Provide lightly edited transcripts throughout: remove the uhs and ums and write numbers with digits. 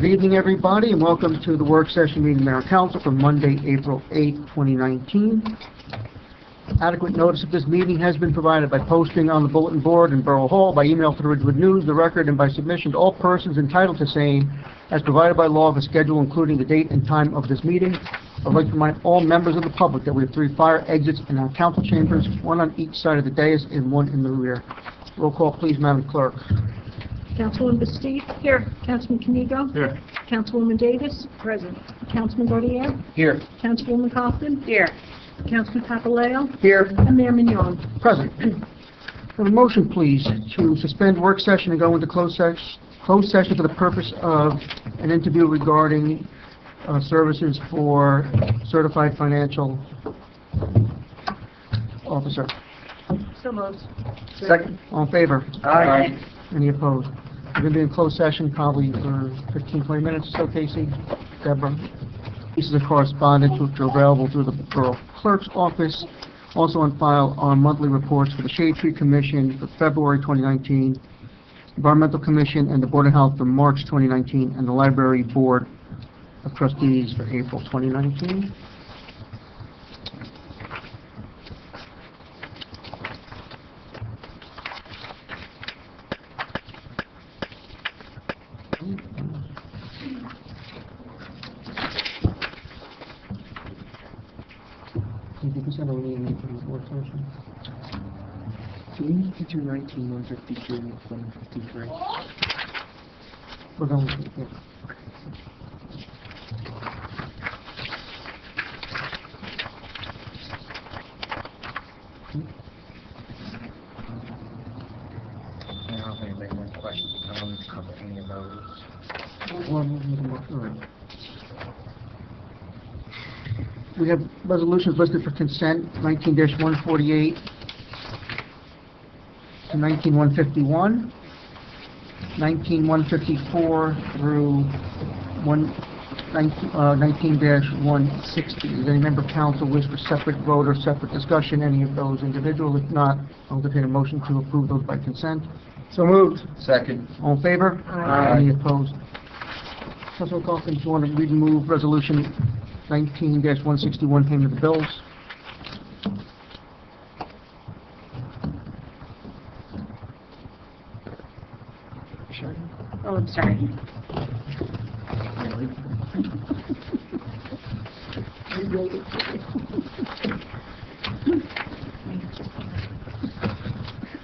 Good evening, everybody, and welcome to the work session meeting of Mayor and Council for Monday, April 8, 2019. Adequate notice of this meeting has been provided by posting on the bulletin board in Borough Hall, by email to the Ridgewood News, the Record, and by submission to all persons entitled to same, as provided by law of a schedule including the date and time of this meeting. I'd like to remind all members of the public that we have 3 fire exits in our council chambers, 1 on each side of the dais and 1 in the rear. Roll call, please, Madam Clerk. Councilwoman Bastide? Here. Councilman Canigo? Here. Councilwoman Davis? Present. Councilman Gordier? Here. Councilwoman Kaufman? Here. Councilman Papaleo? Here. And Mayor Mignon. Present. A motion, please, to suspend work session and go into closed session for the purpose of an interview regarding services for certified financial officer. So moved. Second. All in favor? Aye. Any opposed? We're going to be in closed session probably for 15-20 minutes. So, Casey, Deborah. Pieces of correspondence which are available through the Borough Clerk's office. Also on file are monthly reports for the Shade Tree Commission for February 2019, Environmental Commission, and the Board of Health for March 2019, and the Library Board of Trustees for April 2019. Do we need to do 19, 152, and 153? We're going to, yeah. I don't have any more questions. I don't need to cover any of those. We have resolutions listed for consent, 19-148 to 19-151, 19-154 through 19-160. Does any member of council wish for separate vote or separate discussion, any of those individual? If not, I'll entertain a motion to approve those by consent. So moved. Second. All in favor? Aye. Any opposed? Councilman Calkins, do you want to read and move resolution 19-161, payment of the bills? Sure. Oh, I'm sorry.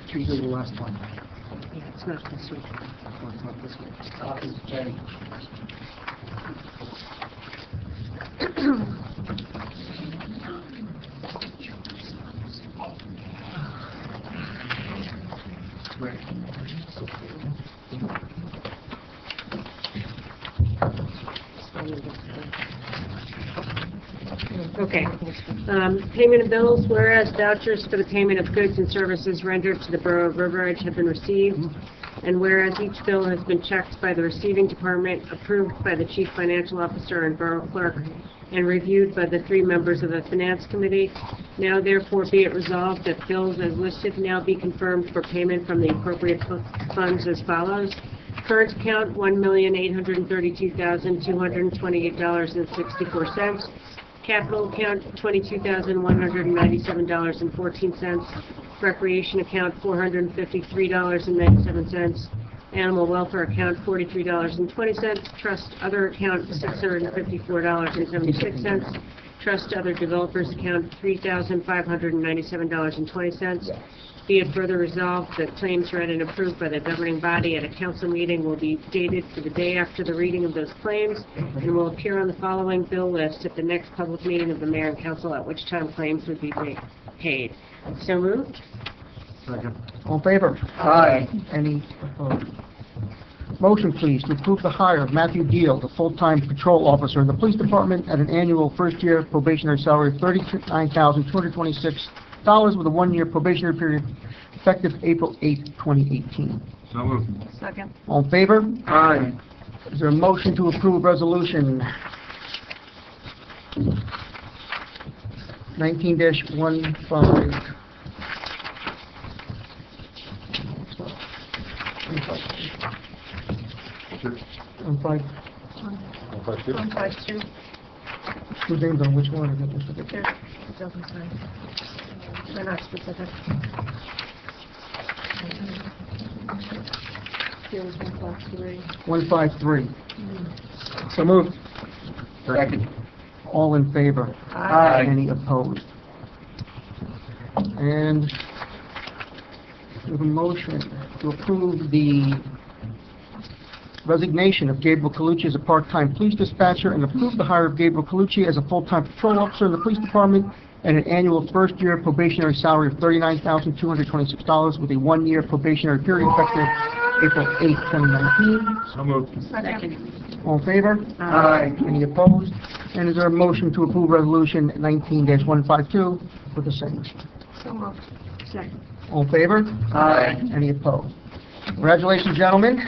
It's usually the last one. Yeah, it's not this one. Oh, it's not this one. This is Jenny. Okay. Payment of bills, whereas vouchers for the payment of goods and services rendered to the Borough of River Edge have been received, and whereas each bill has been checked by the receiving department, approved by the Chief Financial Officer and Borough Clerk, and reviewed by the 3 members of the Finance Committee, now therefore be it resolved that bills as listed now be confirmed for payment from the appropriate funds as follows. Current account, $1,832,228.64. Capital account, $22,197.14. Recreation account, $453.97. Animal welfare account, $43.20. Trust other account, $654.76. Trust other developers account, $3,597.20. Be it further resolved that claims read and approved by the governing body at a council meeting will be dated for the day after the reading of those claims and will appear on the following bill list at the next public meeting of the mayor and council, at which time claims would be paid. So moved. Second. All in favor? Aye. Any opposed? Motion, please, to approve the hire of Matthew Deal, the full-time patrol officer in the police department, at an annual first-year probationary salary of $39,226 with a 1-year probationary period effective April 8, 2018. So moved. Second. All in favor? Aye. Is there a motion to approve resolution 19-15? On 5. 152. Whose name's on which one? Is it Mr. Vick? It doesn't say. They're not specific. Here was 153. 153. So moved. Second. All in favor? Aye. Any opposed? And we have a motion to approve the resignation of Gabriel Colucci as a part-time police dispatcher and approve the hire of Gabriel Colucci as a full-time patrol officer in the police department at an annual first-year probationary salary of $39,226 with a one-year probationary period effective April 8, 2019. So moved. Second. All in favor? Aye. Any opposed? And is there a motion to approve Resolution 19-152 with the same? So moved. Second. All in favor? Aye. Any opposed? Congratulations, gentlemen.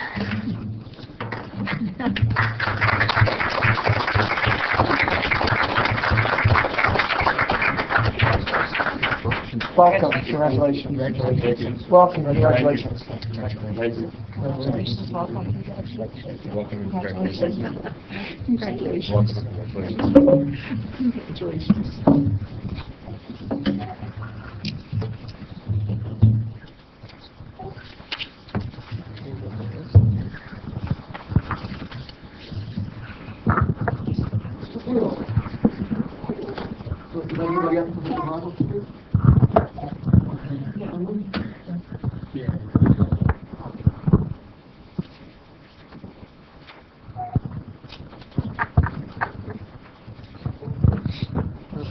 Welcome. Congratulations. Congratulations. Welcome. Congratulations.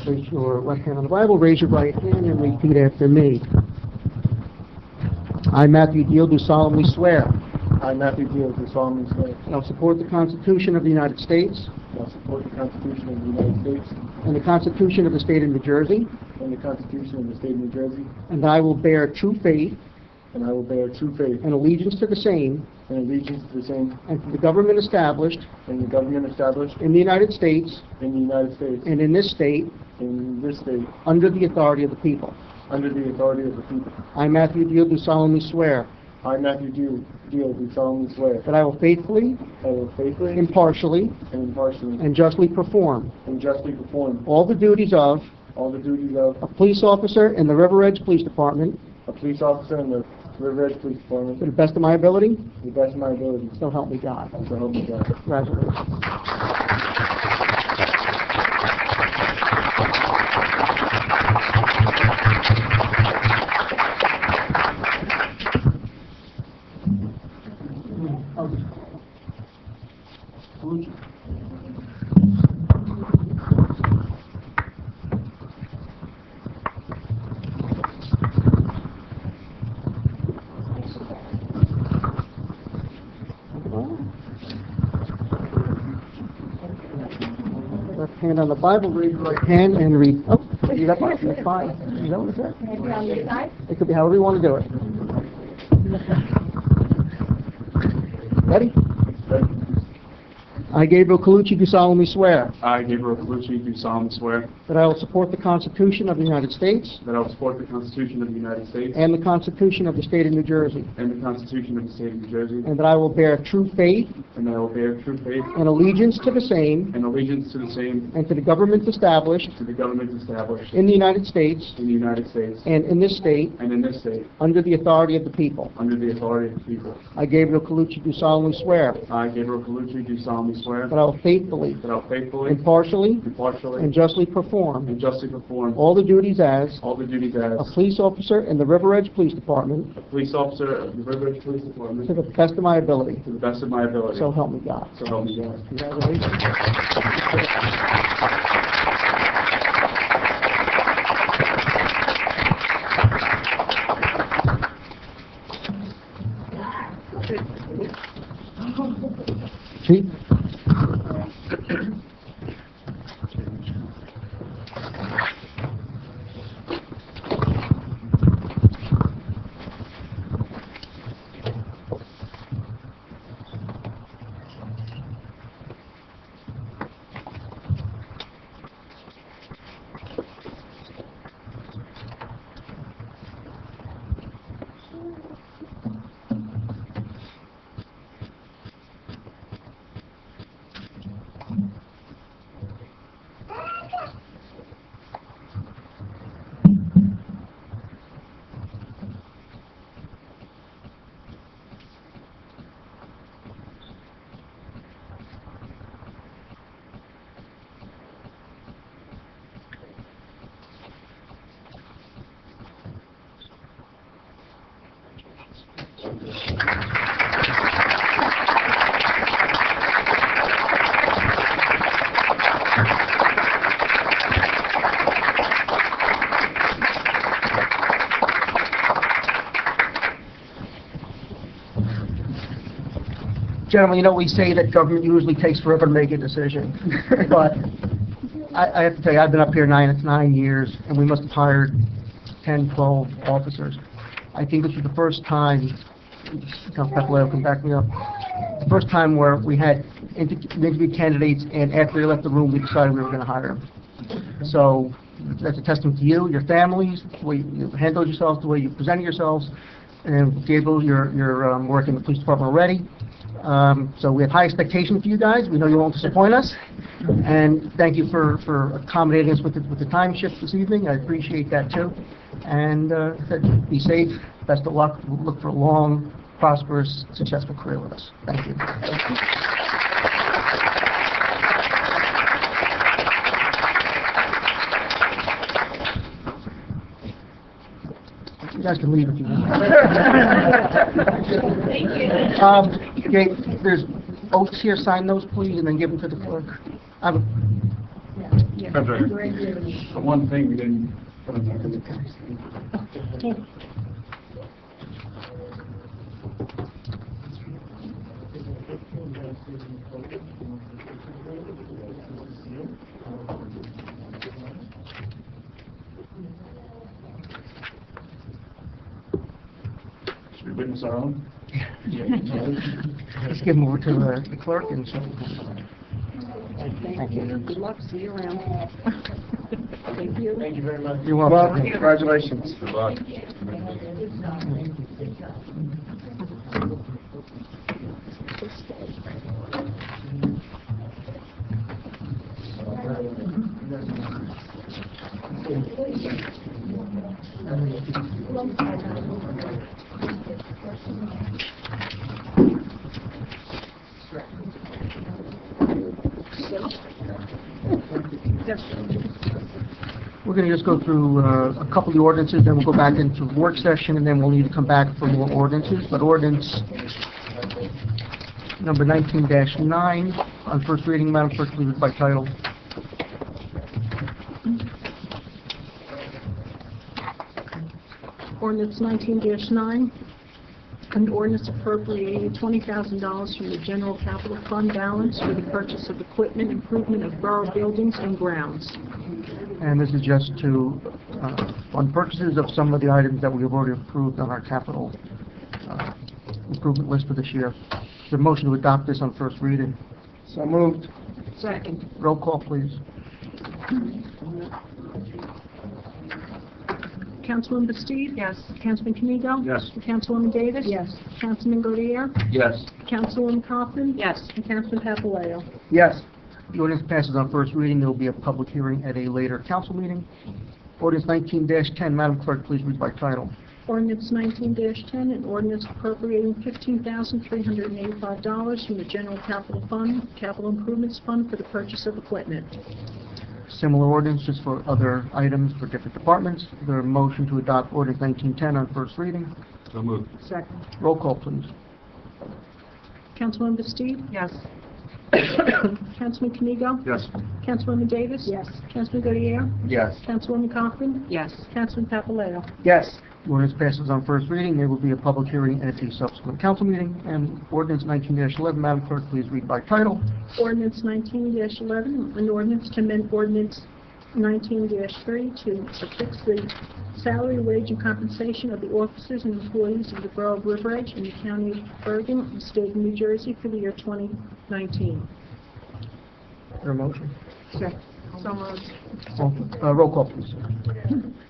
Place your left hand on the Bible, raise your right hand, and repeat after me. I, Matthew Deal, do solemnly swear I, Matthew Deal, do solemnly swear that I will support the Constitution of the United States that I will support the Constitution of the United States and the Constitution of the State of New Jersey, and the Constitution of the State of New Jersey, and that I will bear true faith and I will bear true faith and allegiance to the same and allegiance to the same and to the government established and the government established in the United States in the United States and in this state in this state under the authority of the people. under the authority of the people. I, Matthew Deal, do solemnly swear I, Matthew Deal, do solemnly swear that I will faithfully, that I will faithfully impartially, and impartially and justly perform and justly perform all the duties of all the duties of a police officer in the River Edge Police Department a police officer in the River Edge Police to Department the best of my ability, to the best of my ability. so help me God. So help me God. Congratulations. Left hand on the Bible, raise your right hand and read. Oh, you got that? That's fine. Is that what it said? It could be however you want to do it. Ready? I, Gabriel Colucci, do solemnly swear I, Gabriel Colucci, do solemnly swear that I will support the Constitution of the United States that I will support the Constitution of the United States and the Constitution of the State of New Jersey, and the Constitution of the State of New Jersey, and that I will bear true faith and that I will bear true faith and allegiance to the same and allegiance to the same, and to the government established to the government established in the United States in the United States and in this state and in this state, under the authority of the people. under the authority of the people. I, Gabriel Colucci, do solemnly swear I, Gabriel Colucci, do solemnly swear that I will faithfully, that I will faithfully, impartially, impartially, and justly perform and justly perform all the duties as all the duties a as police officer in the River Edge Police Department a police officer of the River Edge Police Department to the best of my ability. to the best of my ability. So help me God. So help me God. Congratulations. Chief? Gentlemen, you know, we say that government usually takes forever to make a decision, but I have to tell you, I've been up here 9 years, and we must have hired 10, 12 officers. I think this was the first time, Councilman Papaleo can back me up, the first time where we had interviewed candidates, and after they left the room, we decided we were going to hire them. So that's a testament to you, your families, the way you handled yourselves, the way you presented yourselves. And Gabriel, you're working in the police department already. So we have high expectations for you guys. We know you won't disappoint us. And thank you for accommodating us with the time shift this evening. I appreciate that too. And be safe. Best of luck. We'll look for a long, prosperous, successful career with us. Thank you. You guys can leave if you want. Okay, there's oaths here, sign those please, and then give them to the clerk. One thing we didn't put on there. Should we witness our own? Let's give them over to the clerk and so. Thank you. Good luck, see you around. Thank you. Thank you very much. You're welcome. Congratulations. Good luck. We're going to just go through a couple of the ordinances, then we'll go back into the work session, and then we'll need to come back for more ordinances. But ordinance number 19-9 on first reading, Madam Clerk, please read by title. Ordinance 19-9, an ordinance appropriating $20,000 from the general capital fund balance for the purchase of equipment, improvement of borough buildings and grounds. And this is just to fund purchases of some of the items that we have already approved on our capital improvement list for this year. Is there a motion to adopt this on first reading? So moved. Second. Roll call, please. Councilwoman Bastidt? Yes. Councilman Kamigo? Yes. Councilwoman Davis? Yes. Councilman Godier? Yes. Councilwoman Kaufman? Yes. And Councilman Papaleo? Yes. The ordinance passes on first reading. There will be a public hearing at a later council meeting. Ordinance 19-10, Madam Clerk, please read by title. Ordinance 19-10, an ordinance appropriating $15,385 from the general capital fund, capital improvements fund for the purchase of equipment. Similar ordinance, just for other items for different departments. Is there a motion to adopt ordinance 19-10 on first reading? So moved. Second. Roll call, please. Councilwoman Bastidt? Yes. Councilman Kamigo? Yes. Councilwoman Davis? Yes. Councilman Godier? Yes. Councilwoman Kaufman? Yes. Councilman Papaleo? Yes. The ordinance passes on first reading. There will be a public hearing at the subsequent council meeting. And ordinance 19-11, Madam Clerk, please read by title. Ordinance 19-11, an ordinance to amend ordinance 19-3 to fix the salary, wage, and compensation of the officers and employees of the Borough of River Edge in the County of Bergen and State of New Jersey for the year 2019. Is there a motion? Second. So moved. Roll call, please.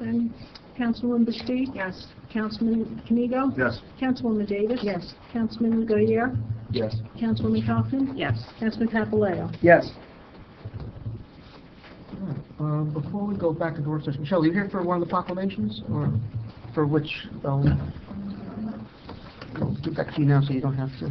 And Councilwoman Bastidt? Yes. Councilman Kamigo? Yes. Councilwoman Davis? Yes. Councilman Godier? Yes. Councilwoman Kaufman? Yes. Councilman Papaleo? Yes. Before we go back into work session, Michelle, are you here for one of the proclamations, or for which, I'll give that to you now so you don't have to.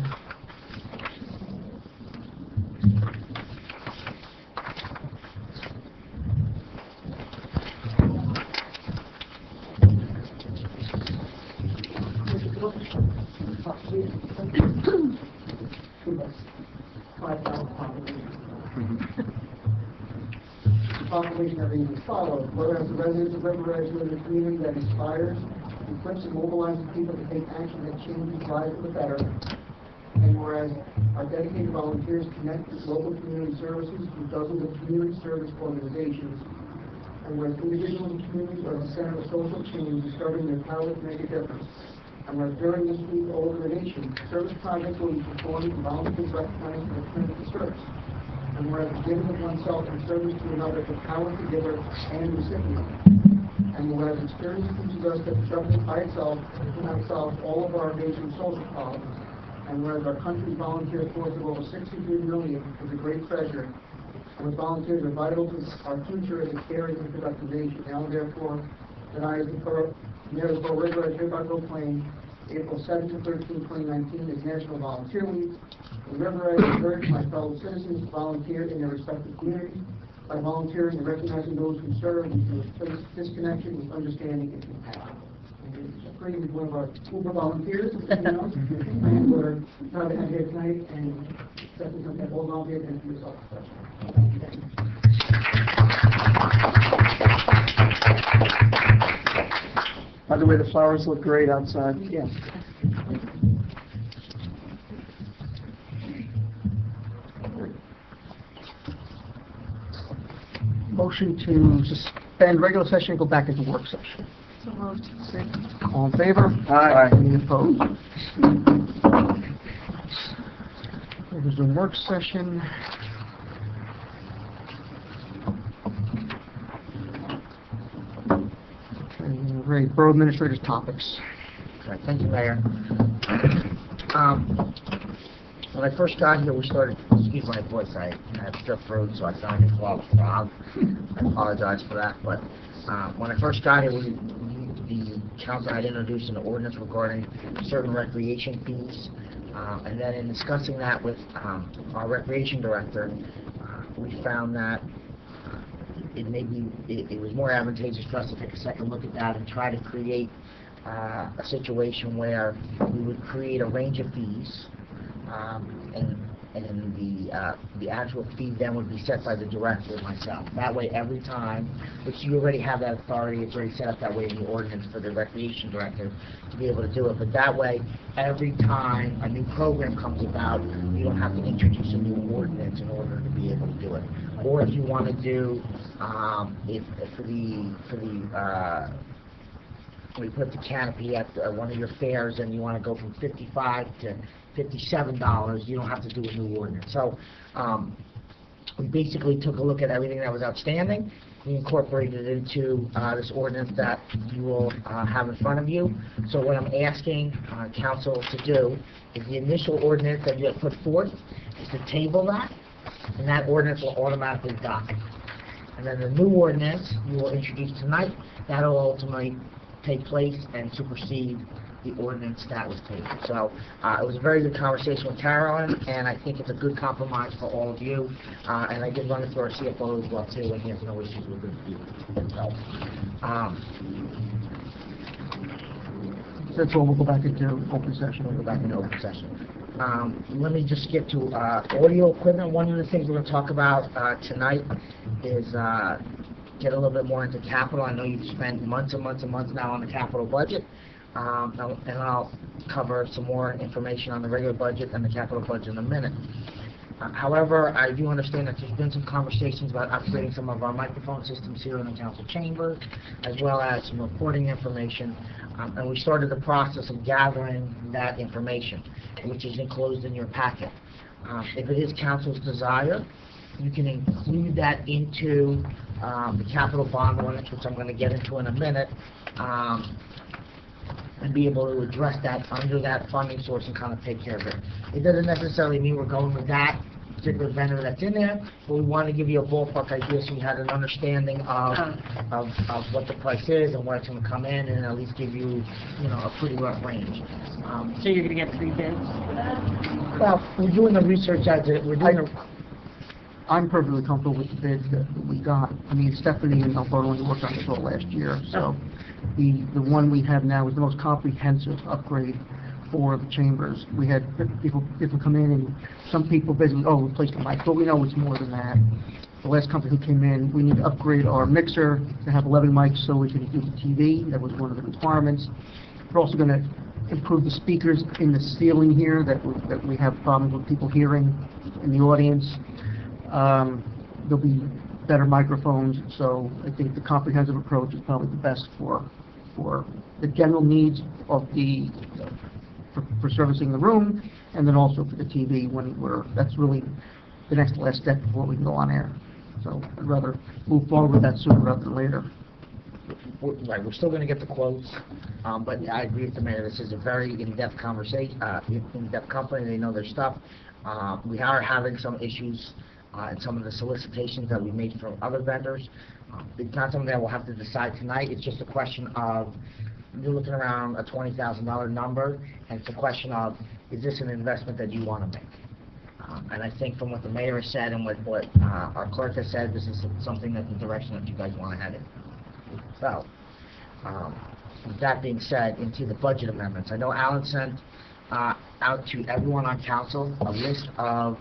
Proclamation are as follows. Whereas the residents of River Edge live in a community that inspires, equips, and mobilizes people to take action that changes lives for the better. And whereas our dedicated volunteers connect with local community services through dozens of community service organizations, and whereas individuals and communities are the center of social change, discovering their power to make a difference. And whereas during this week all over the nation, service projects will be performed and volunteers recognized for their community service. And whereas the giving of oneself in service to another is the power to giver and recipient. And whereas experience teaches us that the government by itself cannot solve all of our major social problems. And whereas our country's volunteer force of over 63 million is a great treasure, and with volunteers are vital to our future as a caring and productive nation. Now therefore, that I, as the Mayor of the Borough River, I hereby proclaim April 7 to 13, 2019 as National Volunteer Week. The River Edge urge my fellow citizens to volunteer in their respective communities. By volunteering and recognizing those who serve, we can replace disconnection with understanding and compassion. Green is one of our Uber volunteers, you know, and we're proud to have here tonight, and definitely something that all volunteers and for yourself. By the way, the flowers look great outside. Yeah. Motion to suspend regular session and go back into work session. So moved. All in favor? Aye. Any opposed? We'll resume work session. Okay, Great, Borough Administrator's topics. Okay, thank you, Mayor. When I first got here, we started, excuse my voice, I have strep throat, so I sound like a frog. I apologize for that, but when I first got here, the council had introduced an ordinance regarding certain recreation fees, and then in discussing that with our recreation director, we found that it was more advantageous for us to take a second look at that and try to create a situation where we would create a range of fees, and the actual fee then would be set by the director and myself. That way, every time, which you already have that authority, it's already set up that way in the ordinance for the recreation director to be able to do it. But that way, every time a new program comes about, you don't have to introduce a new ordinance in order to be able to do it. Or if you want to do, we put the canopy at one of your fairs and you want to go from $55 to $57, you don't have to do a new ordinance. So we basically took a look at everything that was outstanding. We incorporated it into this ordinance that you will have in front of you. So what I'm asking council to do is the initial ordinance that you have put forth is to table that, and that ordinance will automatically die. And then the new ordinance you will introduce tonight, that will ultimately take place and supersede the ordinance that was taken. So it was a very good conversation with Carolyn, and I think it's a good compromise for all of you. And I did run it through our CFO as well too, and he has no issues with it. So That's all, we'll go back into open session. we'll go back into open session. Let me just get to audio equipment. One of the things we're going to talk about tonight is get a little bit more into capital. I know you've spent months and months and months now on the capital budget. And I'll cover some more information on the regular budget and the capital budget in a minute. However, I do understand that there's been some conversations about upgrading some of our microphone systems here in the council chamber, as well as some reporting information. And we started the process of gathering that information, which is enclosed in your packet. If it is council's desire, you can include that into the capital bond ordinance, which I'm going to get into in a minute, and be able to address that under that funding source and kind of take care of it. It doesn't necessarily mean we're going with that particular vendor that's in there, but we want to give you a ballpark idea so you had an understanding of what the price is and what it's going to come in, and at least give you, a pretty rough range. So you're going to get 3 bids for that? Well, we're doing the research as we're doing I'm perfectly comfortable with the bids that we got. I mean, Stephanie and Alberto only worked on this all last year, so the one we have now is the most comprehensive upgrade for the chambers. We had people come in, and some people basically, replace the mic, but we know it's more than that. The last company who came in, we need to upgrade our mixer to have 11 mics so we can do the TV. That was one of the requirements. We're also going to improve the speakers in the ceiling here, that we have problems with people hearing in the audience. There'll be better microphones, so I think the comprehensive approach is probably the best for the general needs of for servicing the room, and then also for the TV that's really the next last step before we can go on air. So I'd rather move forward with that sooner rather than later. Right, we're still gonna get the quotes, but I agree with the mayor, this is a very in-depth conversation, in-depth company, they know their stuff. We are having some issues, in some of the solicitations that we made from other vendors. It's not something that we'll have to decide tonight, it's just a question of, you're looking around a $20,000 number, and it's a question of, is this an investment that you wanna make? And I think from what the mayor has said and what our clerk has said, this is something that the direction that you guys wanna head in. So, with that being said, into the budget amendments. I know Alan sent out to everyone on council a list of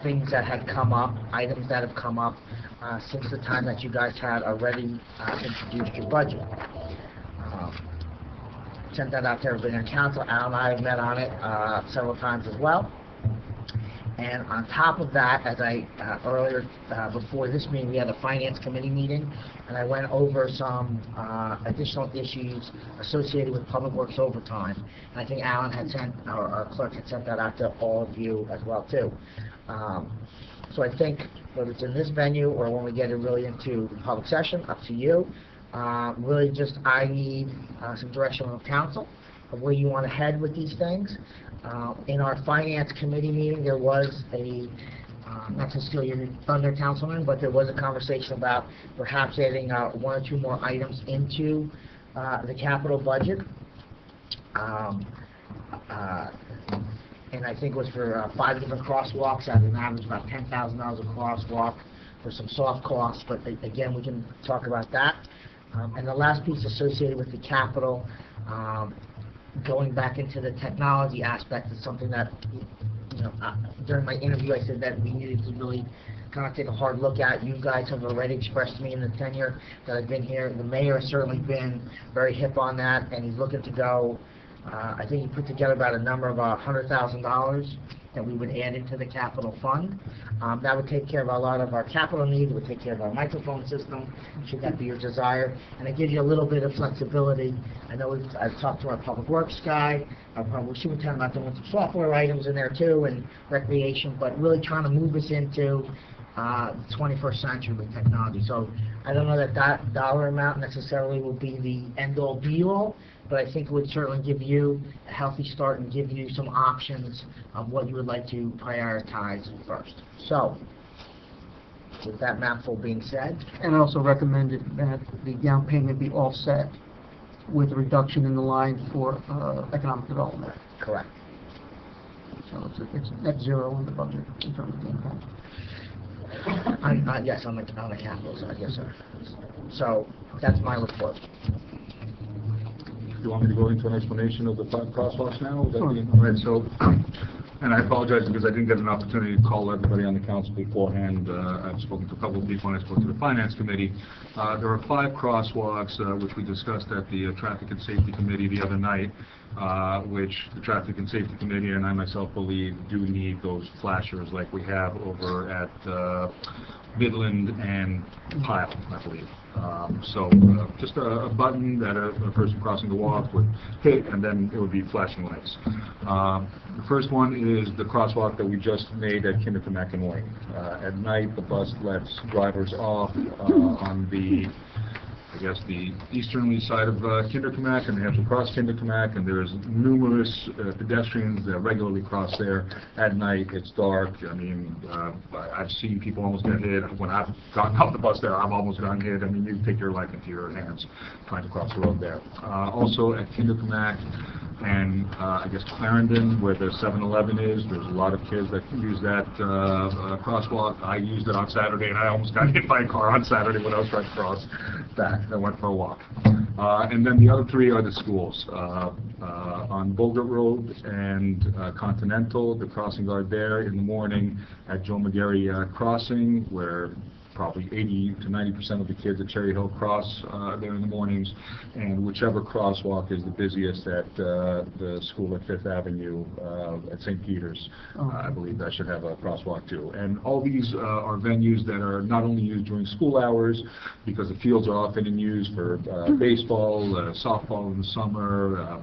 things that had come up, items that have come up since the time that you guys had already introduced your budget. Sent that out to everybody on council. Alan and I have met on it several times as well. And on top of that, as I earlier, before this meeting, we had a finance committee meeting, and I went over some additional issues associated with public works overtime. And I think Alan had sent, or our clerk had sent that out to all of you as well too. So I think whether it's in this venue or when we get it really into public session, up to you. Really just I need some direction from council of where you want to head with these things. In our finance committee meeting, there was a, not to steal your thunder, Councilman, but there was a conversation about perhaps adding one or two more items into the capital budget. And I think it was for 5 different crosswalks at an average about $10,000 a crosswalk for some soft costs, but again, we can talk about that. And the last piece associated with the capital, going back into the technology aspect is something that, you know, during my interview I said that we needed to really kind of take a hard look at. You guys have already expressed to me in the tenure that I've been here. The mayor has certainly been very hip on that, and he's looking to go, I think he put together about a number of $100,000 that we would add into the capital fund. That would take care of a lot of our capital needs, it would take care of our microphone system, should that be your desire, and it gives you a little bit of flexibility. I know I've talked to our public works guy, our public superintendent about doing some software items in there too, and recreation, but really trying to move us into the 21st century with technology. So I don't know that that dollar amount necessarily will be the end-all be-all, but I think it would certainly give you a healthy start and give you some options of what you would like to prioritize first. So, with that mouthful being said. And also recommended that the down payment be offset with a reduction in the line for economic development. Correct. So it's net zero in the budget in terms of the impact. Yes, on the capital side, yes, sir. So, that's my report. Do you want me to go into an explanation of the 5 crosswalks now? Sure. All right, so, and I apologize because I didn't get an opportunity to call everybody on the council beforehand. I've spoken to a couple of people and I spoke to the finance committee. There are 5 crosswalks which we discussed at the Traffic and Safety Committee the other night, which the Traffic and Safety Committee and I myself believe do need those flashers like we have over at Midland and Pyle, I believe. Just a button that a person crossing the walk would hit, and then it would be flashing lights. The first one is the crosswalk that we just made at Kinderkamak and Wayne. At night, the bus lets drivers off on the, I guess, the easterly side of Kinderkamak, and they have to cross Kinderkamak, and there's numerous pedestrians that regularly cross there at night. It's dark. I mean, I've seen people almost get hit. When I've gotten off the bus there, I've almost gotten hit. I mean, you take your life into your hands trying to cross the road there. Also at Kinderkamak and I guess Clarendon, where the 7-Eleven is, there's a lot of kids that use that crosswalk. I used it on Saturday, and I almost got hit by a car on Saturday when I was trying to cross that. I went for a walk. And then the other 3 are the schools. On Bogart Road and Continental, the crossing guard there in the morning at Joe McGarry Crossing, where probably 80 to 90% of the kids at Cherry Hill cross there in the mornings, and whichever crosswalk is the busiest at the school at Fifth Avenue at St. Peter's, I believe that should have a crosswalk too. And all these are venues that are not only used during school hours, because the fields are often in use for baseball, softball in the summer,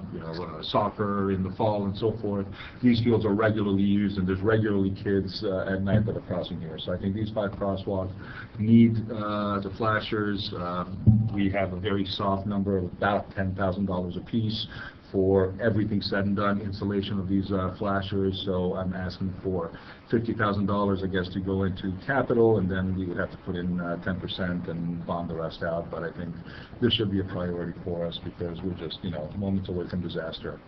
soccer in the fall, and so forth. These fields are regularly used, and there's regularly kids at night that are crossing here. So I think these 5 crosswalks need the flashers. We have a very soft number of about $10,000 a piece for everything said and done, installation of these flashers. So I'm asking for $50,000, I guess, to go into capital, and then we would have to put in 10% and bond the rest out. But I think this should be a priority for us, because we're just, moments away from disaster.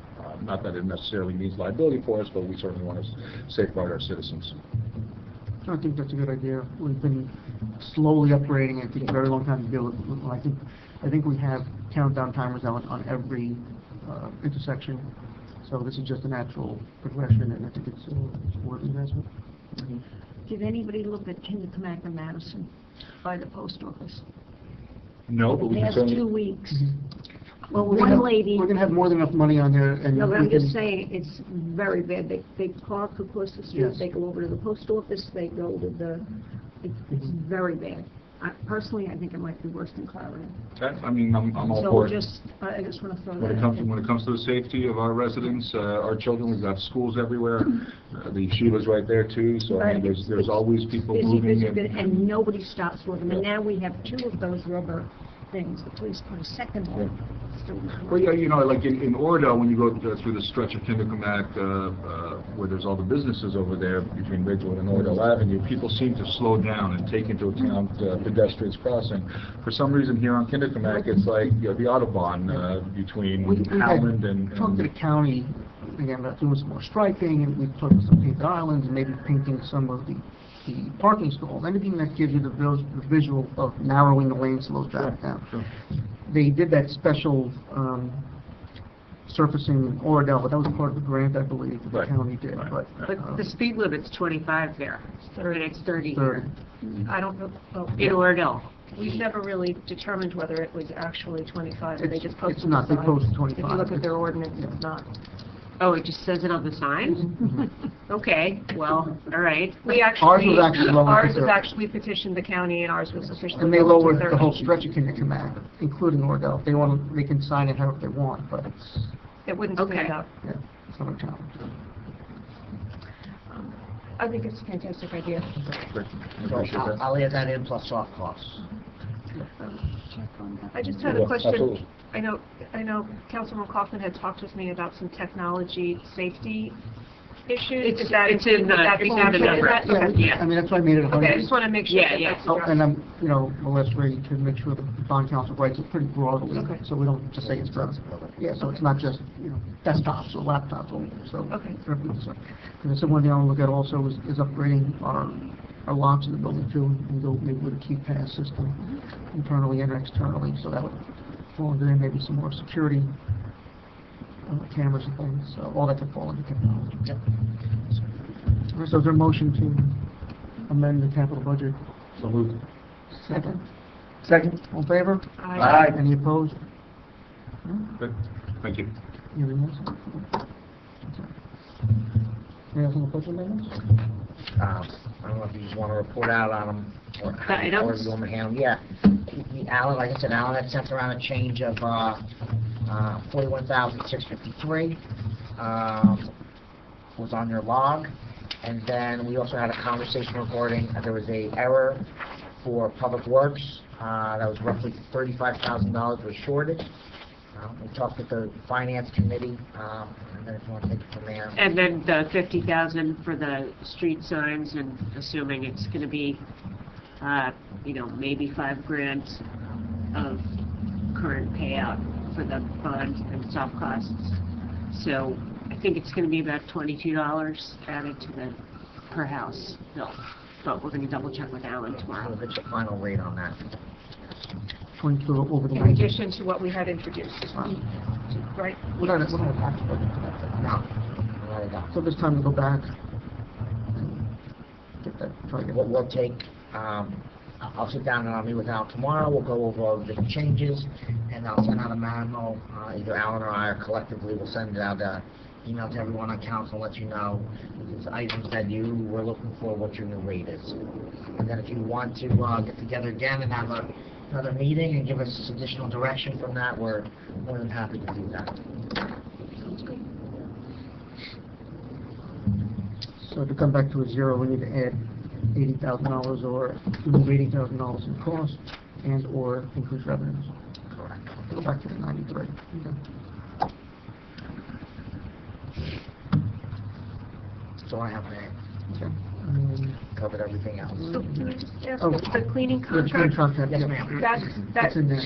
Not that it necessarily means liability for us, but we certainly want to safeguard our citizens. I think that's a good idea. We've been slowly upgrading it. It takes a very long time to build it. I think we have countdown timers on every intersection. So this is just a natural progression, and I think it's worth investment. Did anybody look at Kindercomack and Madison by the post office? No, but The we can past certainly... 2 weeks. Well, We're one lady... We're going to have more than enough money on there, and No, but we I'm can- just saying, it's very bad. They park across the street, Yes. they go over to the post office, they go to the... It's very bad. Personally, I think it might be worse than Clarendon. I mean, I'm all So for it. I just want to throw When that it out comes when it comes to the safety of our residents, our children, we've got schools everywhere. The yeshiva's right there too, so I mean, there's always people busy, moving. busy, and- busy, and nobody stops for them. And now we have 2 of those rubber things. The police put a second one. Still not Well, yeah, like in Oradell, when you go through the stretch of Kindercomack, where there's all the businesses over there between Ridgewood and Oradell Avenue, people seem to slow down and take into account pedestrians crossing. For some reason here on Kindercomack, it's like the Autobahn between we Howland had and... talked to the county again about doing some more striping, and we put some painted islands and maybe painting some of the parking stalls. Anything that gives you the visual of narrowing the lane slows traffic down. Sure. They did that special surfacing in Oradell, but that was part of the grant, I believe, that the Right. county did. Right. But the speed limit's 25 there, and it's 30 30. here. I don't know. Oh, In Oradell. We've never really determined whether it was actually 25, or they just posted It's not. They the sign. posted If 25. you look at their ordinance, it's not. Oh, it just says it on the sign? Okay, well, all right. Ours was actually lower. Ours was actually petitioned the county, and ours was officially. And they lowered lowered to the whole 30. stretch of Kindercomack, including Oradell. If they want, they can sign it however they want, but It wouldn't Okay. stand up. it's not a challenge. I think it's a fantastic idea. Great. I So appreciate that. I'll add that in plus soft costs. I just had Yeah, a question. absolutely. I know Councilman Kaufman had talked with me about some technology safety issues. It's in the- it's in the number. Okay. I mean, that's why I made it 100. Okay, I just want to make sure Yeah, that yeah. that's Oh, addressed. and I'm, we'll ask Ray to make sure the bond council writes it pretty broadly, Okay. so we don't just say it's for, yeah, so it's not just, desktops or laptops only, so. Okay. Because I said one thing I want to look at also is upgrading our locks in the building too, and go maybe with a key pass system internally and externally, so that would fall into there, maybe some more security cameras and things, so all that could fall into technology. Yep. So is there a motion to amend the capital budget? So moved. Second. Second? All in favor? Aye. Any opposed? Good. Thank you. Anything else? Anything else on the budget amendments? I don't know if you just want to report out on them, or The however items? you want to handle them. Yeah. Alan, like I said, Alan had sent around a change of $41,653, was on your log. And then we also had a conversation regarding, there was a error for Public Works, that was roughly $35,000 was shorted. We talked with the Finance Committee, and then if you want to take it from there. And then the 50,000 for the street signs, and assuming it's going to be, maybe $5,000 of current payout for the bond and soft costs. So I think it's going to be about $22 added to the per house bill. But we're going to double check with Alan We'll tomorrow. get your final rate on that. 22 over the In 90. addition to what we had introduced, right? We're not a tax budget for that. No, not at all. So this time we go back and get that, try to get We'll take, I'll sit down and I'll meet with Al tomorrow, we'll go over all the different changes, and I'll send out a memo, either Alan or I, or collectively, we'll send out a email to everyone on council, and let you know these items that you were looking for, what your new rate is. And then if you want to get together again and have another meeting and give us additional direction from that, we're more than happy to do that. So to come back to a zero, we need to add $80,000 or remove $80,000 in cost and/or increase revenues. Correct. Go back to the 93. Okay. So I have to Okay. covered everything else. So can I just ask, Oh. the cleaning Yeah, the cleaning contract, contract, Yes, yeah. ma'am. That's in there.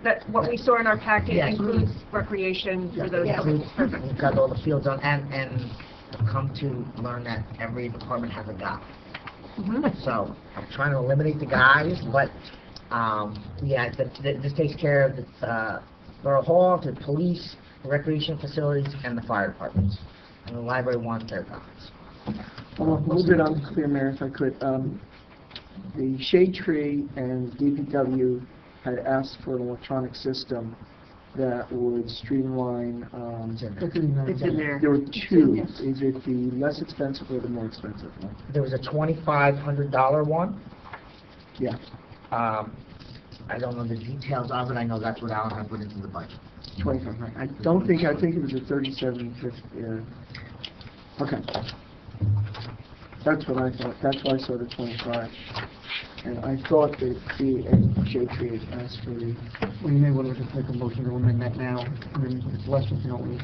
that, what we saw in our packet Yes. includes recreation for those. Yeah, Okay, perfect. we've got all the fields on, and come to learn that every department has a guy. So, I'm trying to eliminate the guys, but, yeah, this takes care of the, Borough Hall, the police, the recreation facilities, and the fire departments. And the library wants their guys. A little bit unclear, Mayor, if I could. The Shade Tree and DPW had asked for an electronic system that would streamline, It's in there. That's in there. It's in there. there were two. Is it the less expensive or the more expensive one? There was a $2,500 one. Yeah. I don't know the details of it, I know that's what Alan had put into the budget. 25, right. I think it was a 3750. Okay. That's what I thought. That's why I saw the 25. And I thought that the Shade Tree had asked for the, Well, you may want to just make a motion to amend that now. I mean, if it's less than, you know, we...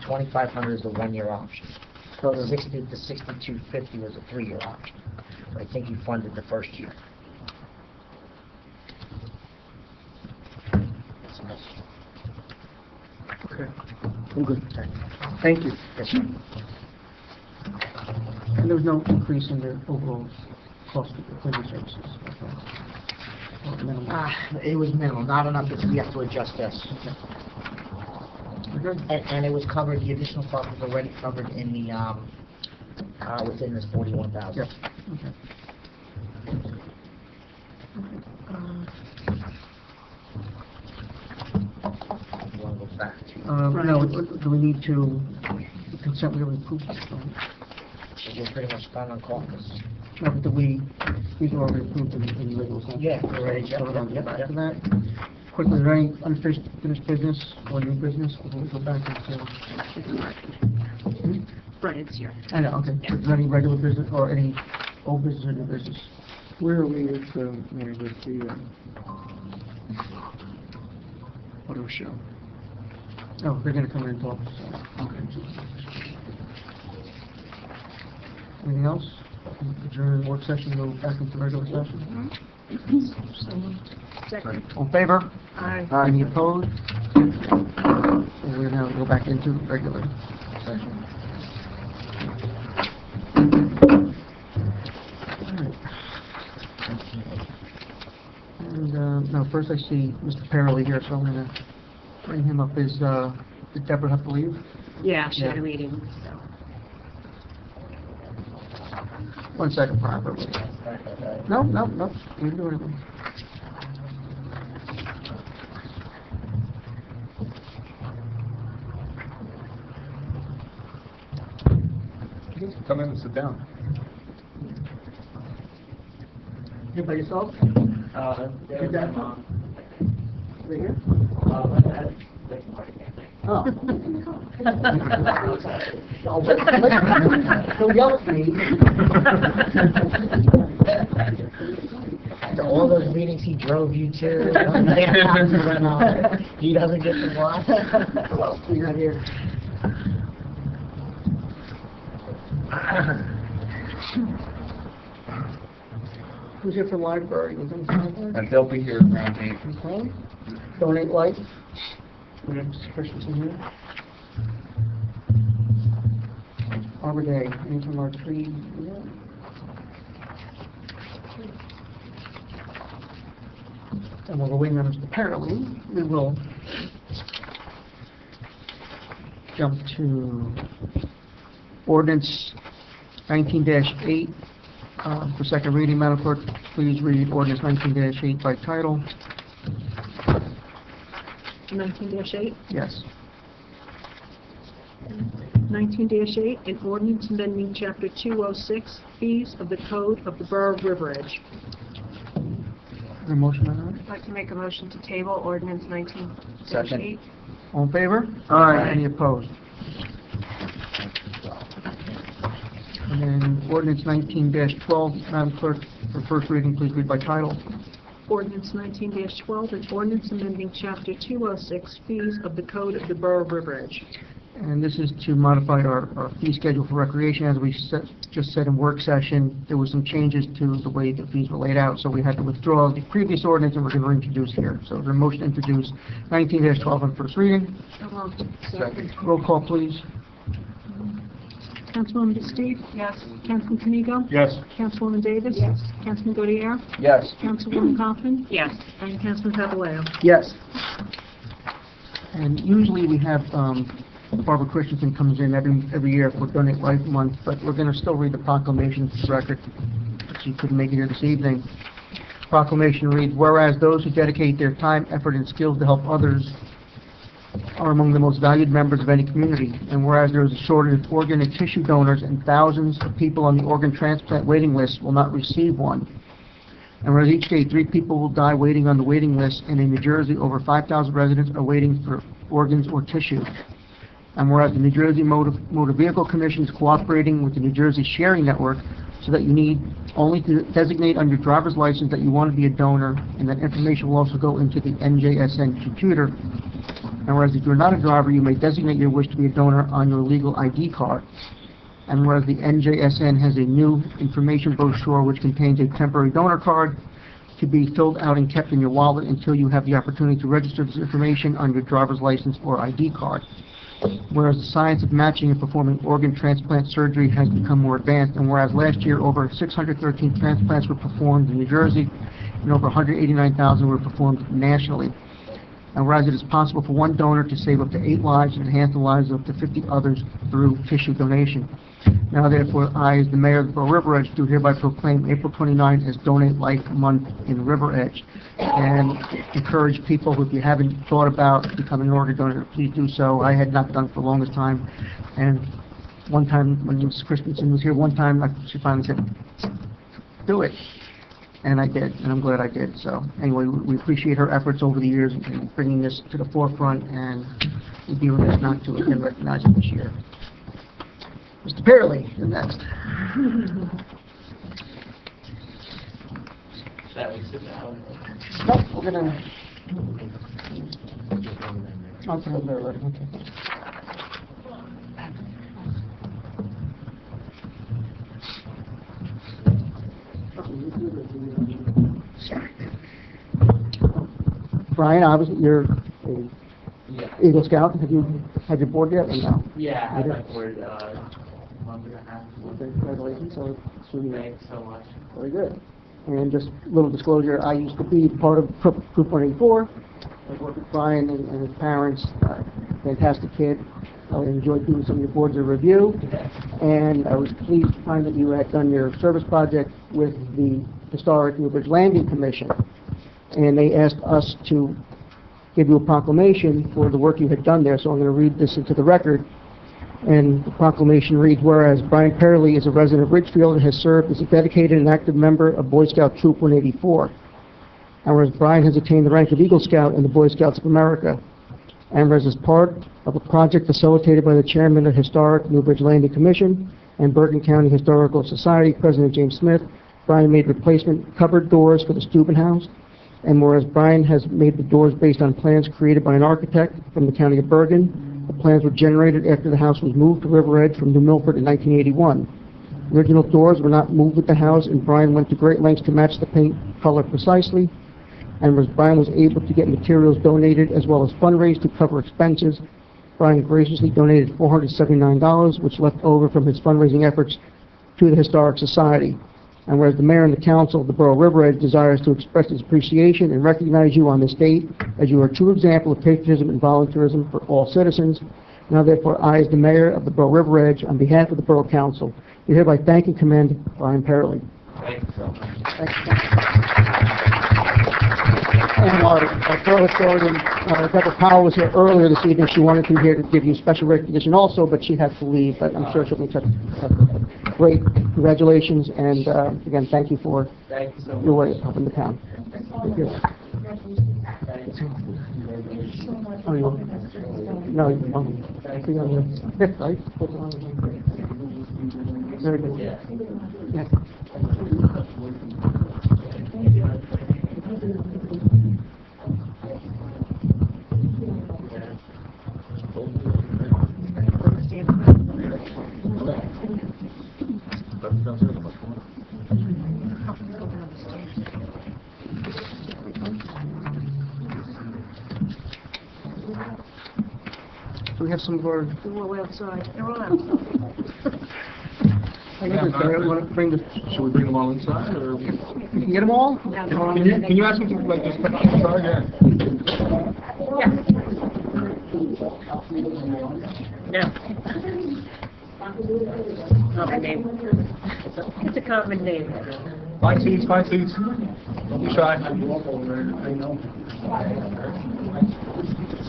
$2,500 is the one-year option. So The the 60 to 6250 was a three-year option. But I think you funded the first year. Okay. I'm good. Thank you. Yes, sir. And there was no increase in the overall cost of the cleaning services? Okay. Or minimum? It was minimal, not enough that we have to adjust this. Okay. And it was covered, the additional cost was already covered in the, within this 41,000. Yep. Okay. You want to go back to, No, do we need to consent, we already approved this, right? we're pretty much done on caucus. No, but these were already approved in the regular session. Yeah, already, So we're going to yep, get back yep. to that. Quickly, is there any unfinished business or new business? Or we'll go back into... Brian's here. I know, okay. Is there any regular business or any old business or new business? where are we with, Mayor, with the auto show? Oh, they're going to come in and talk. So. Okay. Anything else? Adjourn work session, go back into regular session. Second. All in favor? Aye. Any opposed? And we're now go back into regular session. All right. And, no, first I see Mr. Parley here, so I'm gonna bring him up. Did Deborah have to leave? Yeah, she had Yeah. a meeting, so. 1 second, Barbara. No, you can do anything. You guys can come in and sit down. You by yourself? Get that? Right here? Oh. Don't yell at me. After all those meetings he drove you to, he doesn't get to watch. You're not here. Who's here from library? Was anyone from library? And they'll be here around 8. Okay. Donate life. Mr. Christensen here. Arbor Day, any from our tree? Yeah. And while we're waiting on Mr. Parley, we will jump to ordinance 19-8 for second reading. Madam Clerk, please read ordinance 19-8 by title. 19-8. Yes. 19-8, an ordinance amending Chapter 206, fees of the Code of the Borough of River Edge. Is there a motion on that? I'd like to make a motion to table ordinance 19-8. All in favor? Aye. Any opposed? And then ordinance 19-12, Madam Clerk, for first reading, please read by title. Ordinance 19-12, an ordinance amending Chapter 206, fees of the Code of the Borough of River Edge. And this is to modify our fee schedule for recreation. As we just said in work session, there were some changes to the way the fees were laid out, so we had to withdraw the previous ordinance and we're going to reintroduce here. So the motion to introduce 19-12 on first reading. Second. Roll call, please. Councilwoman Dees. Yes. Councilman Kanigo. Yes. Councilwoman Davis. Yes. Councilman Godier. Yes. Councilwoman Kaufman. Yes. And Councilman Papaleo. Yes. And usually we have Barbara Christensen comes in every year for Donate Life Month, but we're going to still read the proclamation for the record. She couldn't make it here this evening. Proclamation reads, whereas those who dedicate their time, effort, and skills to help others are among the most valued members of any community, and whereas there is a shortage of organ and tissue donors and thousands of people on the organ transplant waiting list will not receive one, and whereas each day 3 people will die waiting on the waiting list, and in New Jersey over 5,000 residents are waiting for organs or tissue, and whereas the New Jersey Motor Vehicle Commission is cooperating with the New Jersey Sharing Network so that you need only to designate on your driver's license that you want to be a donor, and that information will also go into the NJSN computer. And whereas if you're not a driver, you may designate your wish to be a donor on your legal ID card. And whereas the NJSN has a new information brochure which contains a temporary donor card to be filled out and kept in your wallet until you have the opportunity to register this information on your driver's license or ID card. Whereas the science of matching and performing organ transplant surgery has become more advanced, and whereas last year over 613 transplants were performed in New Jersey and over 189,000 were performed nationally. And whereas it is possible for one donor to save up to 8 lives and enhance the lives of up to 50 others through tissue donation. Now therefore, I, as the mayor of the Borough of River Edge, do hereby proclaim April 29 as Donate Life Month in River Edge, and encourage people, if you haven't thought about becoming an organ donor, please do so. I had not done it for the longest time, and one time when Mrs. Christensen was here, one time she finally said, do it. And I did, and I'm glad I did. So anyway, we appreciate her efforts over the years in bringing this to the forefront, and we'd be remiss not to again recognize it this year. Mr. Pearley, the next. Nope, we're gonna. Okay, there, right, okay. Brian, obviously, you're a Eagle Scout. Have you had your board yet, or no? Yeah, I You had did? my board, month and a half. Okay, congratulations, so it's really Thanks so much. very good. And just a little disclosure, I used to be part of Group 184. I worked with Brian and his parents, fantastic kid. I enjoyed doing some of your boards of review, and I was pleased to find that you had done your service project with the Historic Newbridge Landing Commission. And they asked us to give you a proclamation for the work you had done there, so I'm going to read this into the record. And the proclamation reads, whereas Brian Pearley is a resident of Ridgefield and has served as a dedicated and active member of Boy Scout Troop 184. And whereas Brian has attained the rank of Eagle Scout in the Boy Scouts of America. And whereas as part of a project facilitated by the chairman of the Historic Newbridge Landing Commission and Bergen County Historical Society, President James Smith, Brian made replacement covered doors for the Steuben House. And whereas Brian has made the doors based on plans created by an architect from the county of Bergen, the plans were generated after the house was moved to River Edge from New Milford in 1981. Original doors were not moved with the house, and Brian went to great lengths to match the paint color precisely. And as Brian was able to get materials donated as well as fundraise to cover expenses, Brian graciously donated $479, which left over from his fundraising efforts to the Historic Society. And whereas the mayor and the council of the Borough of River Edge desires to express its appreciation and recognize you on this date as you are a true example of patriotism and volunteerism for all citizens. Now therefore, I, as the mayor of the Borough River Edge, on behalf of the Borough Council, do hereby thank and commend Brian Perley. And our Borough Historian, Deborah Powell, was here earlier this evening. She wanted to be here to give you special recognition also, but she had to leave, but I'm sure she'll be touched. Great, congratulations, and again, thank you for your way of helping the town. Thank you. Oh, you want? No, you want? I see on the fifth, right? Very good. Yeah. So we have some more. We're outside. They're all Should we bring them all inside, or? You can get them all? Can you ask them to, like, just come inside, Common name. It's a common name. Find seats, don't be shy.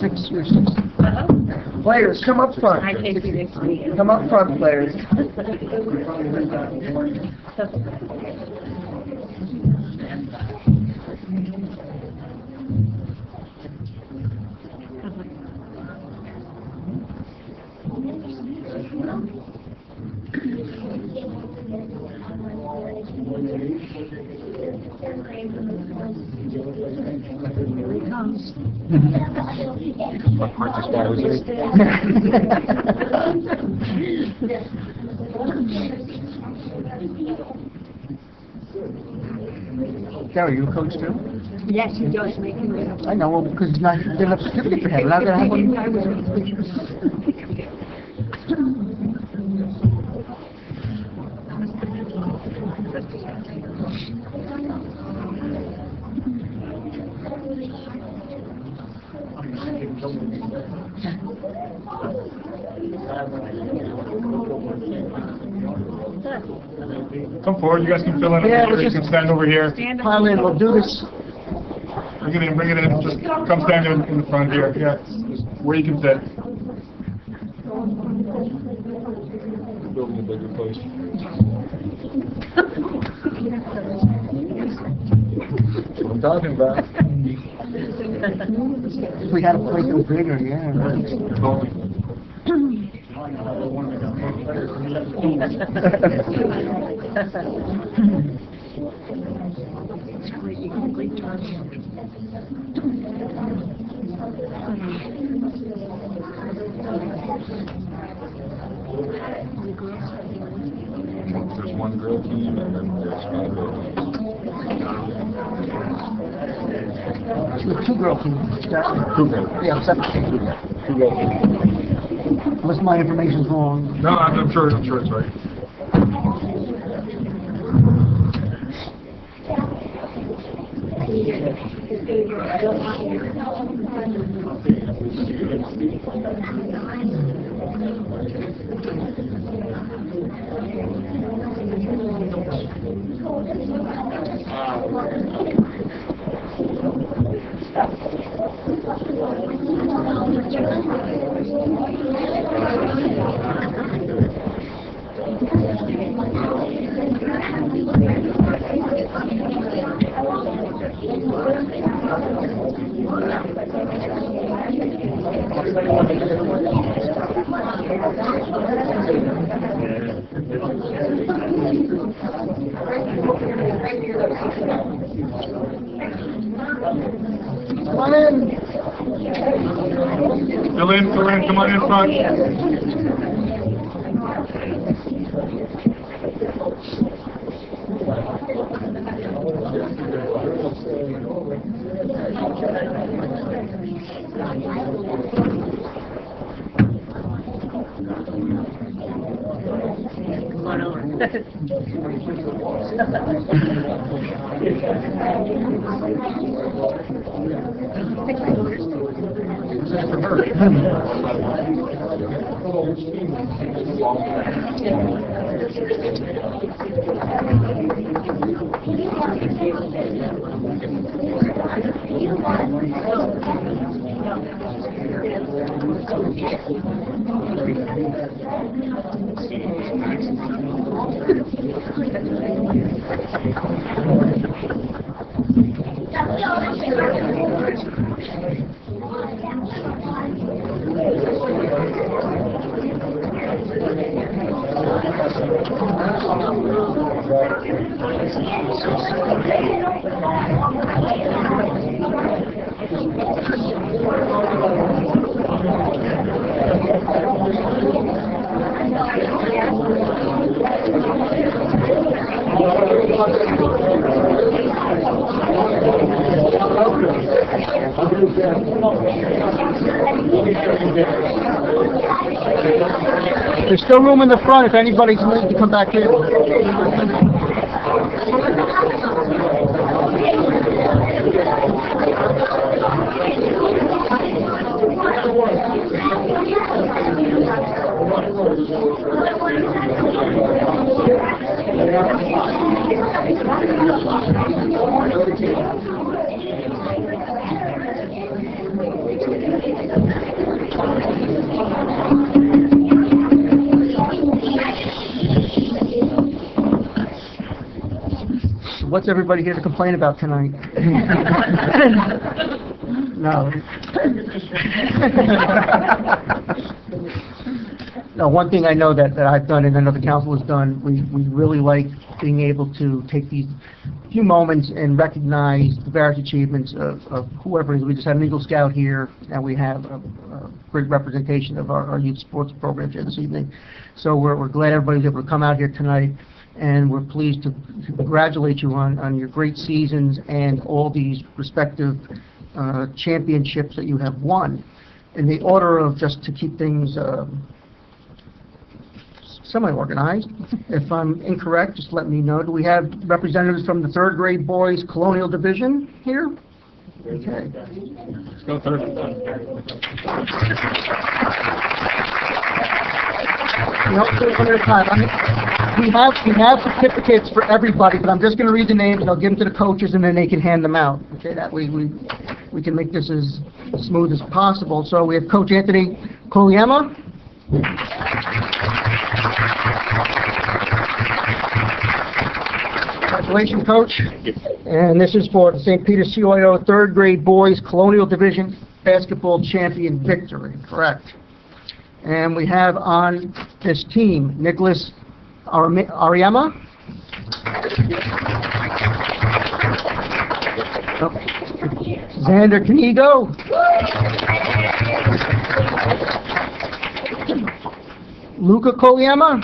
6 or 6. Players, come up front. I take you next week. Come up front, players. Aren't you spiders there? Gary, you a coach too? Yes, he does make me. I know, well, because he's not, he didn't have a certificate for him. Now they're gonna have one. Come forward, you guys can fill in, Yeah, over we'll here. You just- can stand over here. Pile in, we'll do this. Bring it in, just come stand in the front here, yeah, just where you can fit. Building a bigger place. That's what I'm talking about. If we had a place that was bigger, yeah. There's one girl team and then there's 5 girl teams. With 2 girl teams. Two girls. Yeah, separate teams. 2 girl teams. Unless my information's wrong. No, I'm sure it's right. Come on in. Fill in, come on in front. Come on over. There's still room in the front if anybody's needs to come back in. What's everybody here to complain about tonight? No. No, one thing I know that I've done, and I know the council has done, we really like being able to take these few moments and recognize the various achievements of whoever it is. We just had an Eagle Scout here, and we have a great representation of our youth sports programs here this evening. So we're glad everybody was able to come out here tonight, and we're pleased to congratulate you on your great seasons and all these respective championships that you have won. In the order of, just to keep things semi-organized, if I'm incorrect, just let me know. Do we have representatives from the third grade boys Colonial Division here? Okay. Let's go third. No, one at a time. We have certificates for everybody, but I'm just going to read the names, and I'll give them to the coaches, and then they can hand them out. Okay, that way we can make this as smooth as possible. So we have Coach Anthony Kolyema. Congratulations, Coach. And this is for the St. Peter CYO third grade boys Colonial Division basketball champion victory, correct? And we have on this team, Nicholas Ariema. Xander Canigo. Luca Kolyema.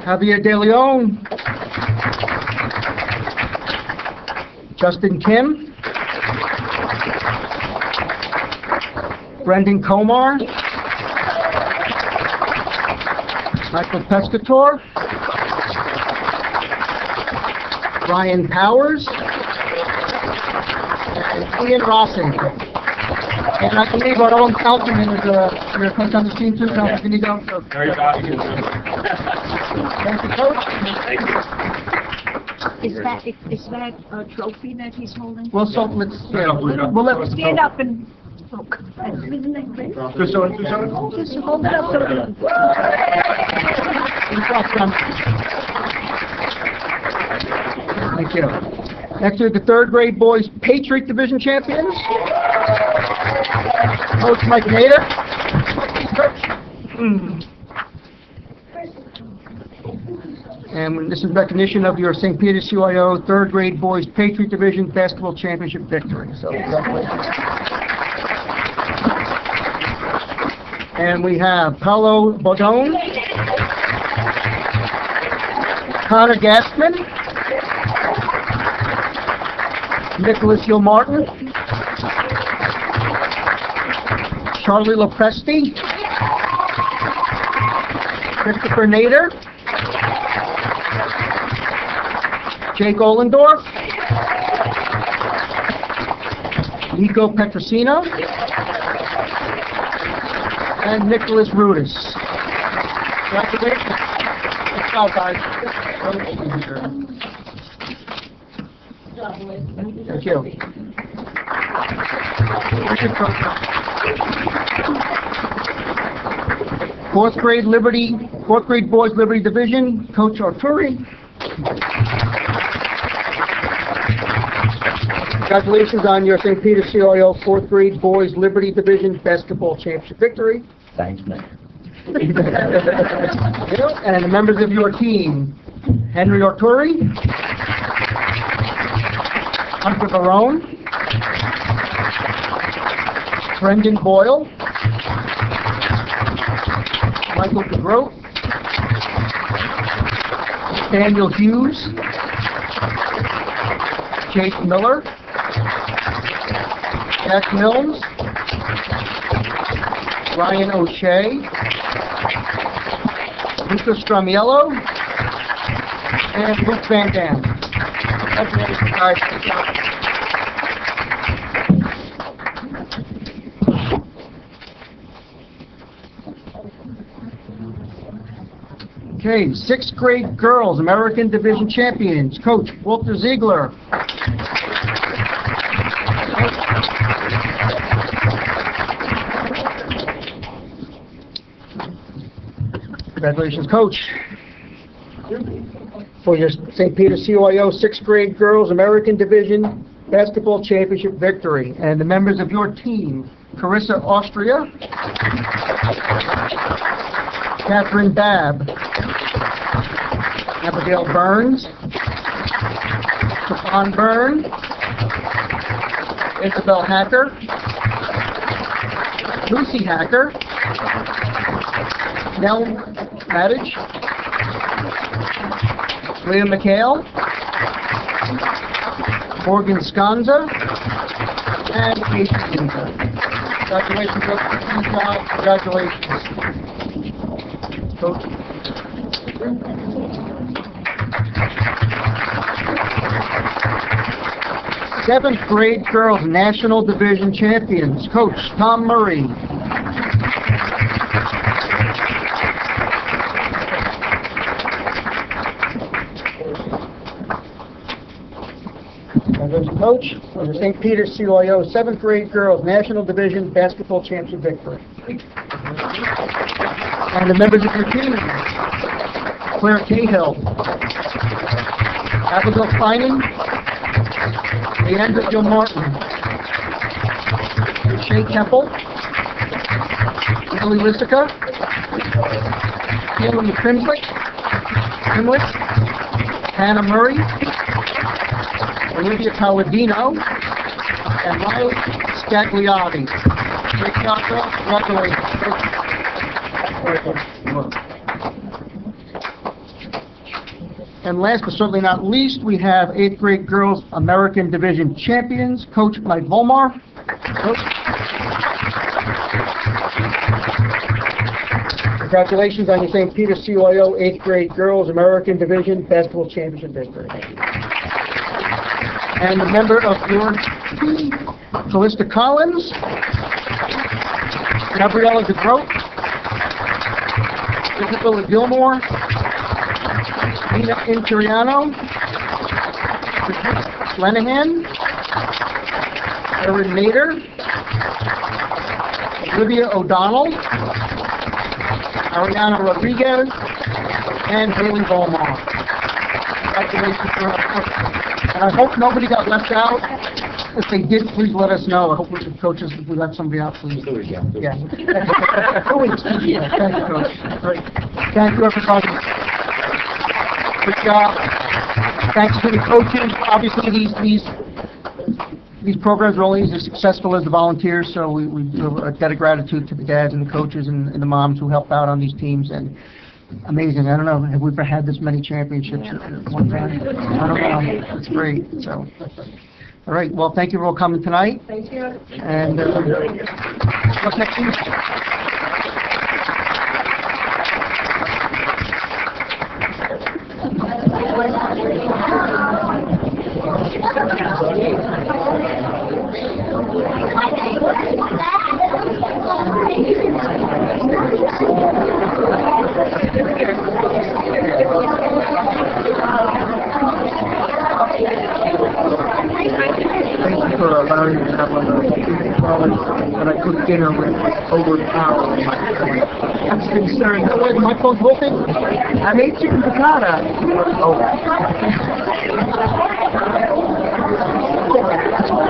Javier De Leon. Justin Kim. Brendan Komar. Michael Pescator. Brian Powers. And Ian Rossen. And I believe our own councilman is your coach on the team too, Councilman Canigo. So, thank you, Coach. Is that a trophy that he's holding? Well, so let's Stand up and look. Isn't that great? Just hold it up so Thank you. Next are the third grade boys Patriot Division champions. Coach Mike Nader. And this is recognition of your St. Peter CYO third grade boys Patriot Division basketball championship victory. So congratulations. And we have Paolo Bodone, Connor Gassman, Nicholas Gilmartin, Charlie Lopresti, Christopher Nader, Jake Ollendorf, Nico Petrosino, and Nicholas Rudis. Congratulations. Good job, guys. Thank you. Fourth grade boys Liberty Division, Coach Arturi. Congratulations on your St. Peter CIO fourth grade boys Liberty Division basketball championship victory. Thanks, man. And the members of your team, Henry Arturi, Hunter Barone, Brendan Boyle, Michael DeGroat, Daniel Hughes, Jake Miller, Jack Mills, Ryan O'Shea, Luca Stramiello, and Luke Van Dam. Congratulations, guys. Good job. Okay, sixth grade girls, American Division champions, Coach Walter Ziegler. Congratulations, Coach. For your St. Peter CYO sixth grade girls, American Division basketball championship victory. And the members of your team, Carissa Austria, Catherine Babb, Abigail Burns, Stefan Byrne, Isabel Hacker, Lucy Hacker, Nell Maddich, Leah McHale, Morgan Sconza, and Casey Sconza. Congratulations, Coach. Good job. Congratulations. Coach. Seventh grade girls national division champions, Coach Tom Murray. Congratulations, Coach, for the St. Peter CYO seventh grade girls national division basketball championship victory. And the members of your team, Claire Cahill, Abigail Finan, Leandra Gilmartin, Shay Temple, Lily Lissica, Caitlin Crimslick, Hannah Murray, Olivia Palladino, and Riley Scagliotti. Great job, girls. Congratulations. And last but certainly not least, we have 8th grade girls American Division champions, Coach Mike Volmar. Coach. Congratulations on your St. Peter CYO 8th grade girls American Division basketball championship victory. And the member of your team, Callista Collins, Gabriella DeGroat, Isabella Gilmore, Nina Inturiano, Lenihan, Erin Nader, Olivia O'Donnell, Ariana Rodriguez, and Haley Volmar. Congratulations for her. And I hope nobody got left out. If they did, please let us know. I hope we could coaches, if we left somebody out, please. Yeah. Thank you, Coach. Great. Thank you, everybody. Good job. Thanks to the coaches. Obviously, these programs are only as successful as the volunteers, so we do a debt of gratitude to the dads and the coaches and the moms who help out on these teams. And amazing. I don't know, have we ever had this many championships at one time? I don't know. It's great. So, all right. Well, thank you for all coming tonight. Thank you. And what's next Tuesday? Thank you for allowing me to have one of those. But I cooked dinner with overpowering my I'm concerned. Wait, my phone's working? I made chicken piccata. Oh.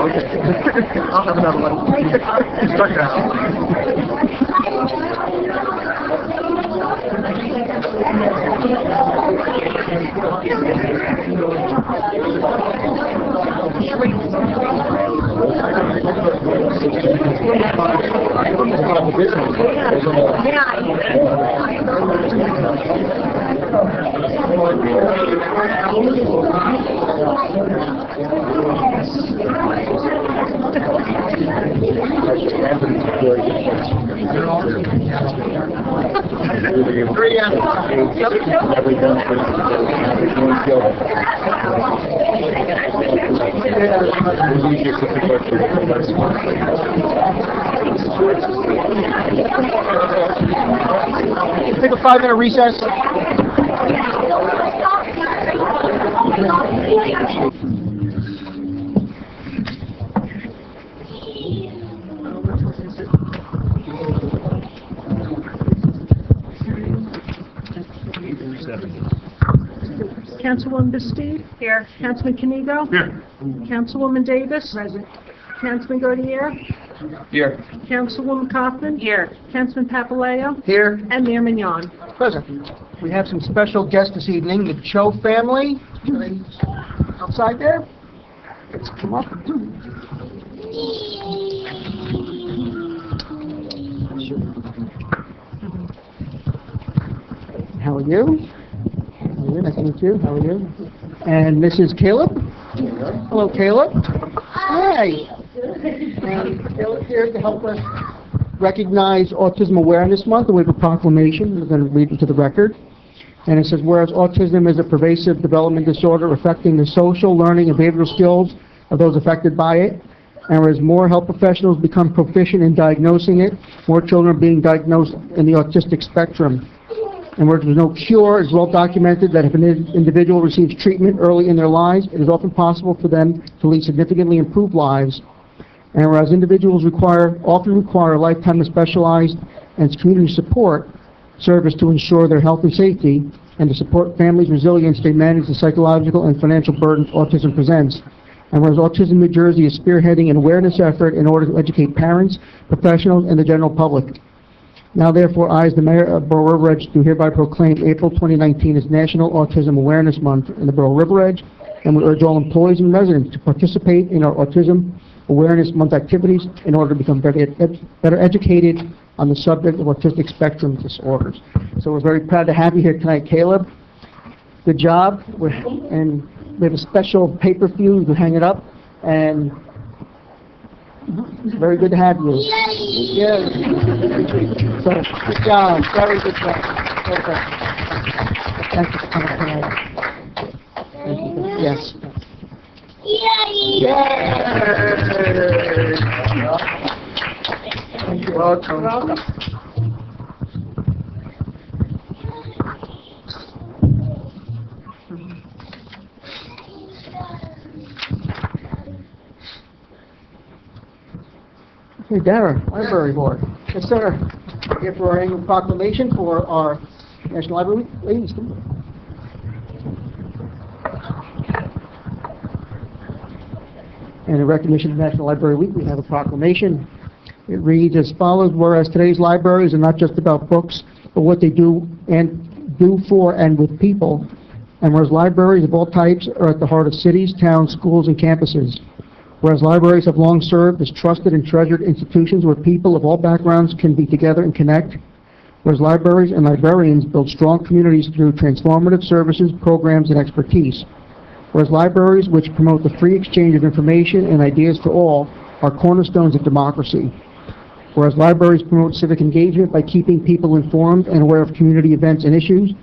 Okay. I'll have another one. Start now. Take a 5-minute recess. Councilwoman Bastu? Here. Councilman Kanigo? Here. Councilwoman Davis? Present. Councilman Gaudier? Here. Councilwoman Kaufman? Here. Councilman Papaleo? Here. And Mayor Mignon. Present. We have some special guests this evening, the Cho family. Are they outside there? Let's come up. How are you? How are you? Nice to meet you. How are you? And this is Caleb. Hello, Caleb. Hi. And Caleb here to help us recognize Autism Awareness Month, and we have a proclamation. We're going to read it to the record. And it says, whereas autism is a pervasive development disorder affecting the social, learning, and behavioral skills of those affected by it, and whereas more health professionals become proficient in diagnosing it, more children are being diagnosed in the autistic spectrum. And where there's no cure, it's well documented that if an individual receives treatment early in their lives, it is often possible for them to lead significantly improved lives. And whereas individuals often require a lifetime of specialized and community support service to ensure their health and safety, and to support families' resilience to manage the psychological and financial burdens autism presents. And whereas Autism New Jersey is spearheading an awareness effort in order to educate parents, professionals, and the general public. Now therefore, I, as the Mayor of Borough River Edge, do hereby proclaim April 2019 as National Autism Awareness Month in the Borough River Edge, and we urge all employees and residents to participate in our Autism Awareness Month activities in order to become better educated on the subject of autistic spectrum disorders. So we're very proud to have you here tonight, Caleb. Good job. And we have a special paper for you to hang it up, and it's very good to have you. Yes. So, good job. Very good job. Perfect. Thank you for coming tonight. Thank you. Yes. Yay! You're welcome. Welcome. Hey, Dara, Library Board. Yes, sir. Here for our annual proclamation for our National Library Week. Ladies, come on. And in recognition of National Library Week, we have a proclamation. It reads as follows: whereas today's libraries are not just about books, but what they do for and with people. And whereas libraries of all types are at the heart of cities, towns, schools, and campuses. Whereas libraries have long served as trusted and treasured institutions where people of all backgrounds can be together and connect. Whereas libraries and librarians build strong communities through transformative services, programs, and expertise. Whereas libraries, which promote the free exchange of information and ideas for all, are cornerstones of democracy. Whereas libraries promote civic engagement by keeping people informed and aware of community events and issues.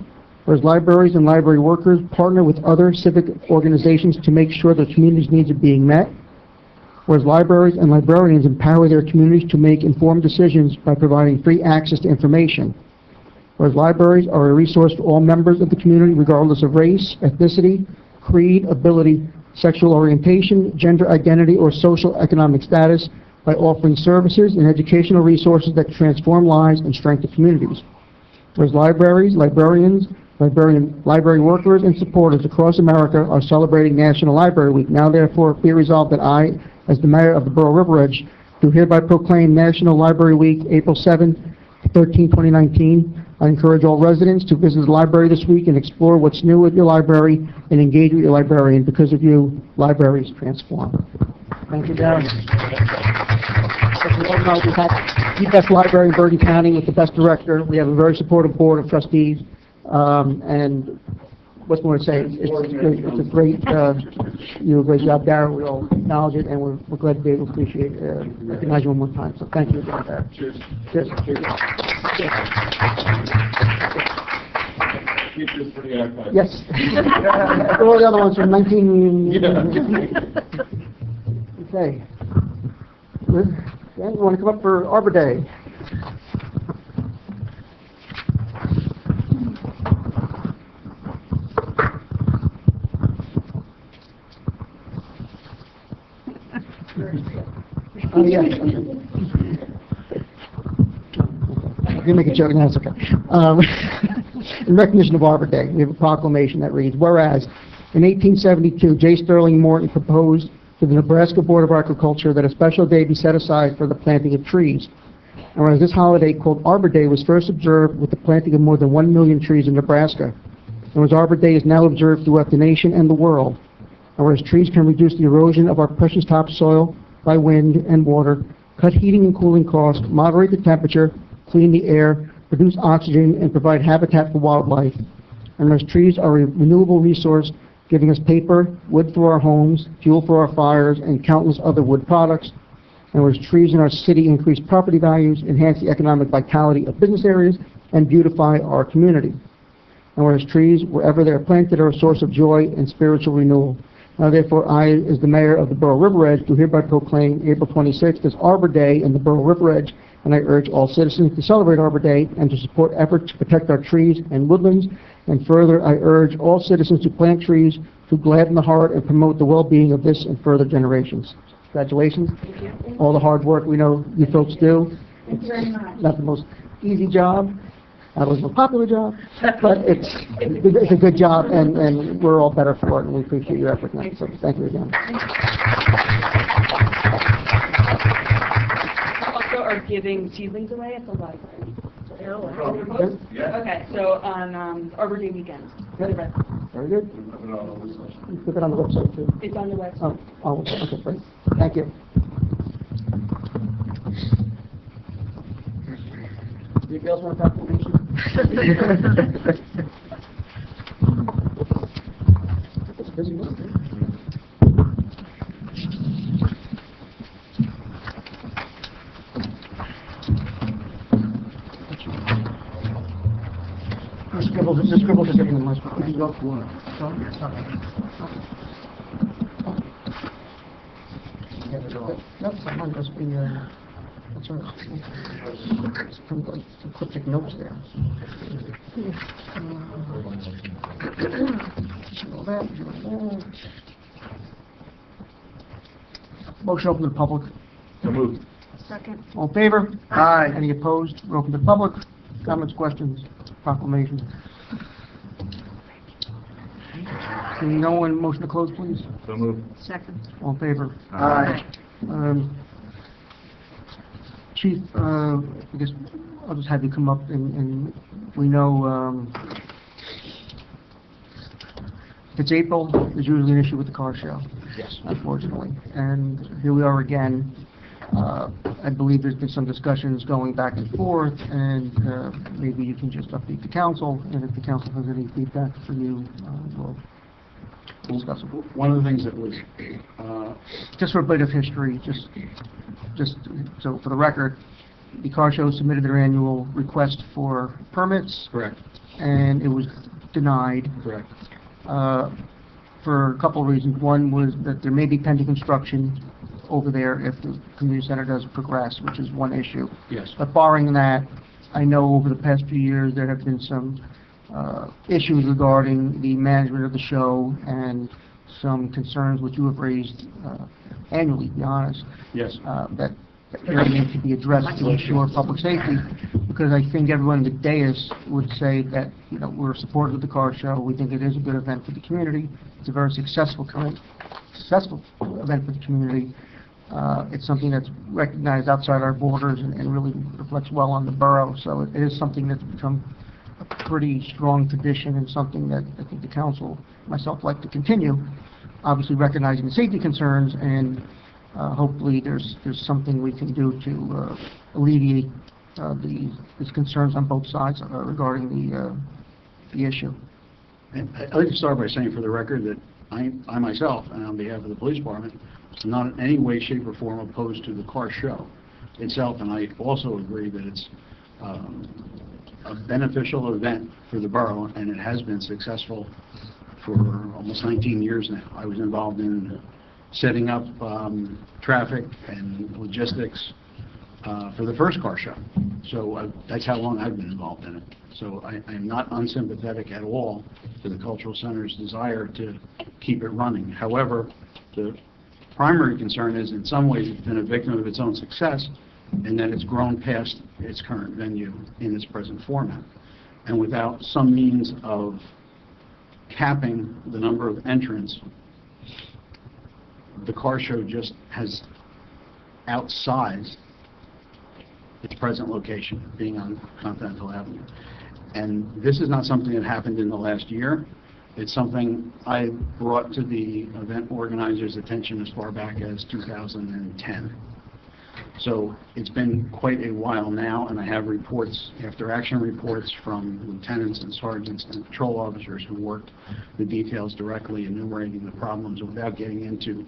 Whereas libraries and library workers partner with other civic organizations to make sure their community's needs are being met. Whereas libraries and librarians empower their communities to make informed decisions by providing free access to information. Whereas libraries are a resource for all members of the community regardless of race, ethnicity, creed, ability, sexual orientation, gender identity, or social economic status by offering services and educational resources that transform lives and strengthen communities. Whereas libraries, librarians, library workers, and supporters across America are celebrating National Library Week. Now therefore be it resolved that I, as the mayor of the Borough of River Edge, do hereby proclaim National Library Week, April 7, 13, 2019. I encourage all residents to visit the library this week and explore what's new at your library and engage with your librarian. Because of you, libraries transform. Thank you, Darren. As we all know, we've had the best library in Bergen County with the best director. We have a very supportive board of trustees. And what's more to say? It's a great, you do a great job, Darren. We all acknowledge it, and we're glad to be able to recognize you one more time. So thank you again, Darren. Cheers. Cheers. Yes. All the other ones from 19... Okay. Good. Dan, you want to come up for Arbor Day? Oh, yeah. You make a joke, no, that's okay. In recognition of Arbor Day, we have a proclamation that reads, whereas in 1872, J. Sterling Morton proposed to the Nebraska Board of Agriculture that a special day be set aside for the planting of trees. And whereas this holiday, called Arbor Day, was first observed with the planting of more than 1 million trees in Nebraska. And whereas Arbor Day is now observed throughout the nation and the world. And whereas trees can reduce the erosion of our precious topsoil by wind and water, cut heating and cooling costs, moderate the temperature, clean the air, produce oxygen, and provide habitat for wildlife. And whereas trees are a renewable resource, giving us paper, wood for our homes, fuel for our fires, and countless other wood products. And whereas trees in our city increase property values, enhance the economic vitality of business areas, and beautify our community. And whereas trees, wherever they are planted, are a source of joy and spiritual renewal. Now, therefore, I, as the mayor of the Borough of River Edge, do hereby proclaim April 26th as Arbor Day in the Borough of River Edge, and I urge all citizens to celebrate Arbor Day and to support efforts to protect our trees and woodlands. And further, I urge all citizens to plant trees to gladden the heart and promote the well-being of this and further generations. Congratulations. Thank you. All the hard work we know you folks do. Thank you very much. Not the most easy job, not always the most popular job, but it's a good job, and we're all better for it, and we appreciate your effort tonight. So thank you again. Also are giving seedlings away at the library. Okay, so on Arbor Day weekend. Very good. You put it on the website too. It's on the website. Oh, okay, great. Thank you. Anybody else want to talk to me? It's busy work, Just scribble just everything in the last you go for it. No, it's not mine, it must be, that's all right. Some cryptic notes there. Motion open to the public. So moved. Second. All in favor? Aye. Any opposed? We're open to the public. Comments, questions, proclamations? Seeing no one, motion to close, please. So moved. Second. All in favor? Aye. Chief, I guess I'll just have you come up, and we know if it's April, there's usually an issue with the car show. Yes. Unfortunately. And here we are again. I believe there's been some discussions going back and forth, and maybe you can just update the council, and if the council has any feedback for you, we'll discuss it. One of the things that was, Just for a bit of history, just so for the record, the car show submitted their annual request for permits, correct, and it was denied correct, for a couple of reasons. One was that there may be pending construction over there if the community center does progress, which is one issue. Yes. But barring that, I know over the past few years, there have been some issues regarding the management of the show and some concerns which you have raised annually, to be honest. Yes. That area needs to be addressed to ensure public safety, because I think everyone in the dais would say that, you know, we're supportive of the car show. We think it is a good event for the community. It's a very successful event for the community. It's something that's recognized outside our borders and really reflects well on the borough. So it is something that's become a pretty strong tradition and something that I think the council, myself, like to continue, obviously recognizing the safety concerns, and hopefully there's something we can do to alleviate these concerns on both sides regarding the issue. And I'd like to start by saying for the record that I myself, and on behalf of the police department, am not in any way, shape, or form opposed to the car show itself, and I also agree that it's a beneficial event for the borough, and it has been successful for almost 19 years now. I was involved in setting up traffic and logistics for the first car show. So that's how long I've been involved in it. So I'm not unsympathetic at all to the Cultural Center's desire to keep it running. However, the primary concern is in some ways it's been a victim of its own success in that it's grown past its current venue in its present format. And without some means of capping the number of entrants, the car show just has outsized its present location, being on Continental Avenue. And this is not something that happened in the last year. It's something I brought to the event organizers' attention as far back as 2010. So it's been quite a while now, and I have reports, after-action reports from lieutenants and sergeants and patrol officers who worked the details directly, enumerating the problems without getting into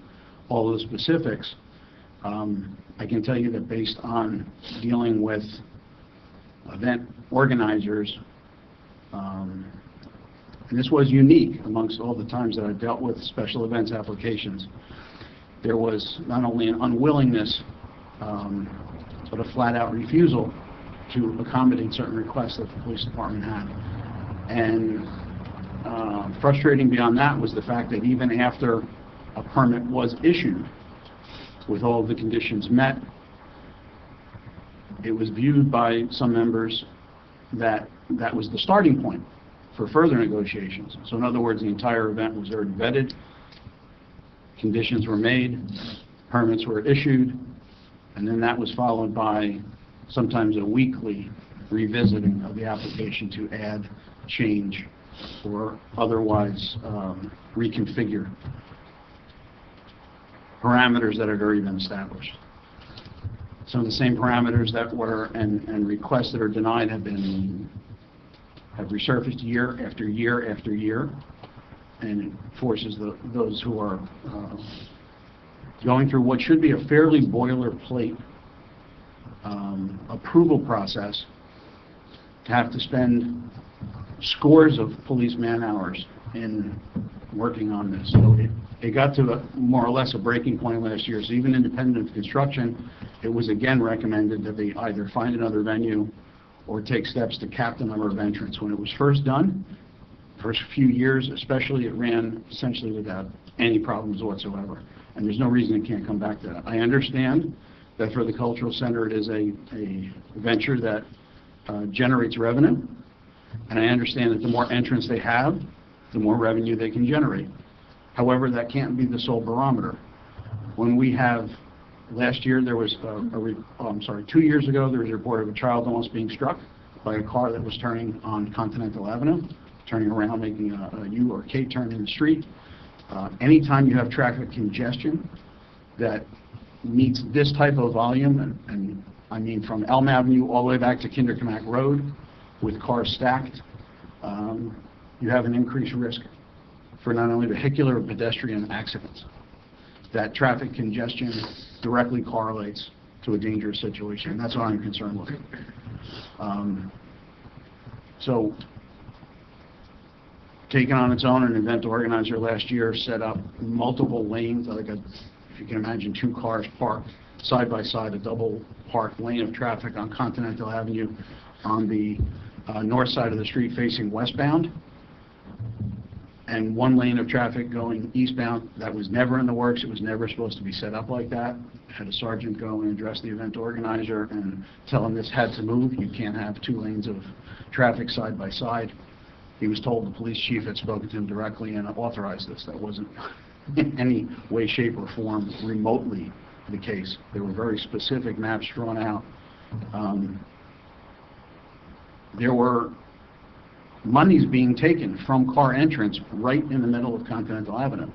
all the specifics. I can tell you that based on dealing with event organizers, and this was unique amongst all the times that I've dealt with special events applications, there was not only an unwillingness, but a flat-out refusal to accommodate certain requests that the police department had. And frustrating beyond that was the fact that even after a permit was issued, with all of the conditions met, it was viewed by some members that that was the starting point for further negotiations. So in other words, the entire event was already vetted, conditions were made, permits were issued, and then that was followed by sometimes a weekly revisiting of the application to add, change, or otherwise reconfigure parameters that had already been established. Some of the same parameters that were and requests that are denied have resurfaced year after year after year, and it forces those who are going through what should be a fairly boilerplate approval process to have to spend scores of police man-hours in working on this. So it got to more or less a breaking point last year. So even independent of construction, it was again recommended that they either find another venue or take steps to cap the number of entrants. When it was first done, first few years especially, it ran essentially without any problems whatsoever. And there's no reason it can't come back to that. I understand that for the Cultural Center it is a venture that generates revenue, and I understand that the more entrants they have, the more revenue they can generate. However, that can't be the sole barometer. When we have, last year there was 2 years ago, there was a report of a child almost being struck by a car that was turning on Continental Avenue, turning around, making a U or K turn in the street. Anytime you have traffic congestion that meets this type of volume, and I mean from Elm Avenue all the way back to Kinderkamak Road, with cars stacked, you have an increased risk for not only vehicular but pedestrian accidents. That traffic congestion directly correlates to a dangerous situation, and that's what I'm concerned with. So, taken on its own, an event organizer last year set up multiple lanes, like a if you can imagine two cars parked side by side, a double parked lane of traffic on Continental Avenue on the north side of the street facing westbound, and one lane of traffic going eastbound. That was never in the works. It was never supposed to be set up like that. Had a sergeant go and address the event organizer and tell him this had to move. You can't have two lanes of traffic side by side. He was told the police chief had spoken to him directly and authorized this. That wasn't in any way, shape, or form remotely the case. There were very specific maps drawn out. There were monies being taken from car entrance right in the middle of Continental Avenue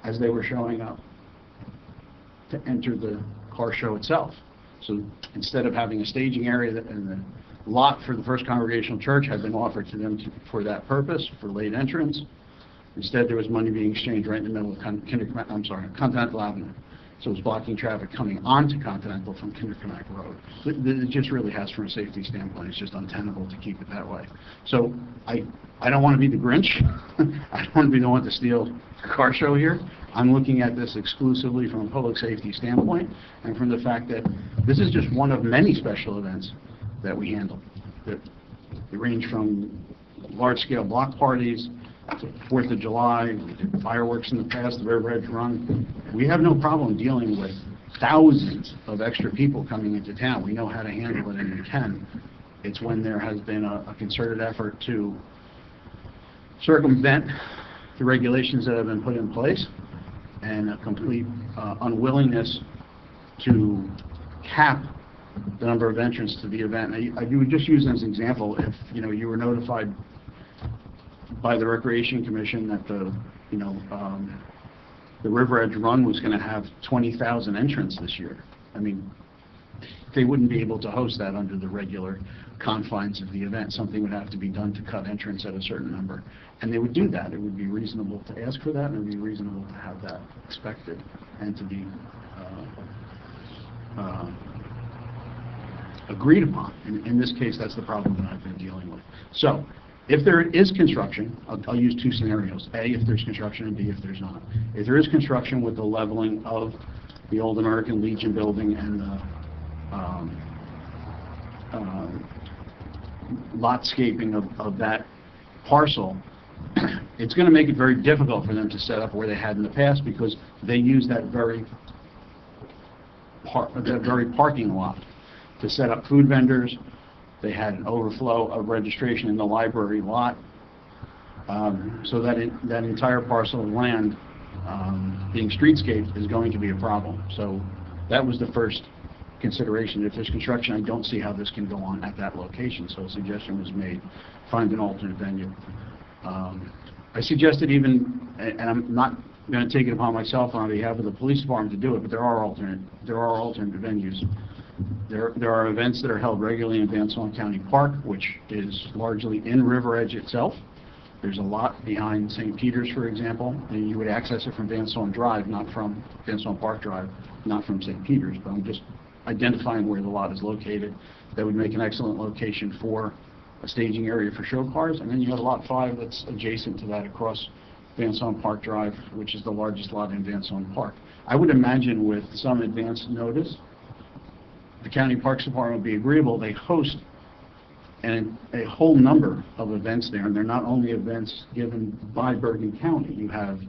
as they were showing up to enter the car show itself. So instead of having a staging area and the lot for the First Congregational Church had been offered to them for that purpose, for late entrance, instead there was money being exchanged right in the middle of Continental Avenue. So it was blocking traffic coming onto Continental from Kinderconnect Road. It just really has, from a safety standpoint, it's just untenable to keep it that way. So I don't want to be the Grinch. I don't want to be the one to steal the car show here. I'm looking at this exclusively from a public safety standpoint and from the fact that this is just one of many special events that we handle. They range from large-scale block parties, 4th of July, fireworks in the past, the River Edge Run. We have no problem dealing with thousands of extra people coming into town. We know how to handle it, and we can. It's when there has been a concerted effort to circumvent the regulations that have been put in place and a complete unwillingness to cap the number of entrants to the event. I would just use as an example, if you were notified by the Recreation Commission that the River Edge Run was going to have 20,000 entrants this year. I mean, they wouldn't be able to host that under the regular confines of the event. Something would have to be done to cut entrants at a certain number, and they would do that. It would be reasonable to ask for that, and it would be reasonable to have that expected and to be agreed upon. In this case, that's the problem that I've been dealing with. So, if there is construction, I'll use two scenarios. A, if there's construction, and B, if there's not. If there is construction with the leveling of the old American Legion building and the lotscaping of that parcel, it's going to make it very difficult for them to set up where they had in the past, because they use that very parking lot to set up food vendors. They had an overflow of registration in the library lot, so that entire parcel of land being streetscape is going to be a problem. So that was the first consideration. If there's construction, I don't see how this can go on at that location, so a suggestion was made, find an alternate venue. I suggested even, and I'm not going to take it upon myself on behalf of the police department to do it, but there are alternate venues. There are events that are held regularly in Van Swan County Park, which is largely in River Edge itself. There's a lot behind St. Peter's, for example, and you would access it from Van Swan Drive, not from Van Swan Park Drive, not from St. Peter's, but I'm just identifying where the lot is located. That would make an excellent location for a staging area for show cars. And then you have Lot 5 that's adjacent to that across Van Swan Park Drive, which is the largest lot in Van Swan Park. I would imagine with some advance notice, the County Parks Department would be agreeable. They host a whole number of events there, and they're not only events given by Bergen County. You have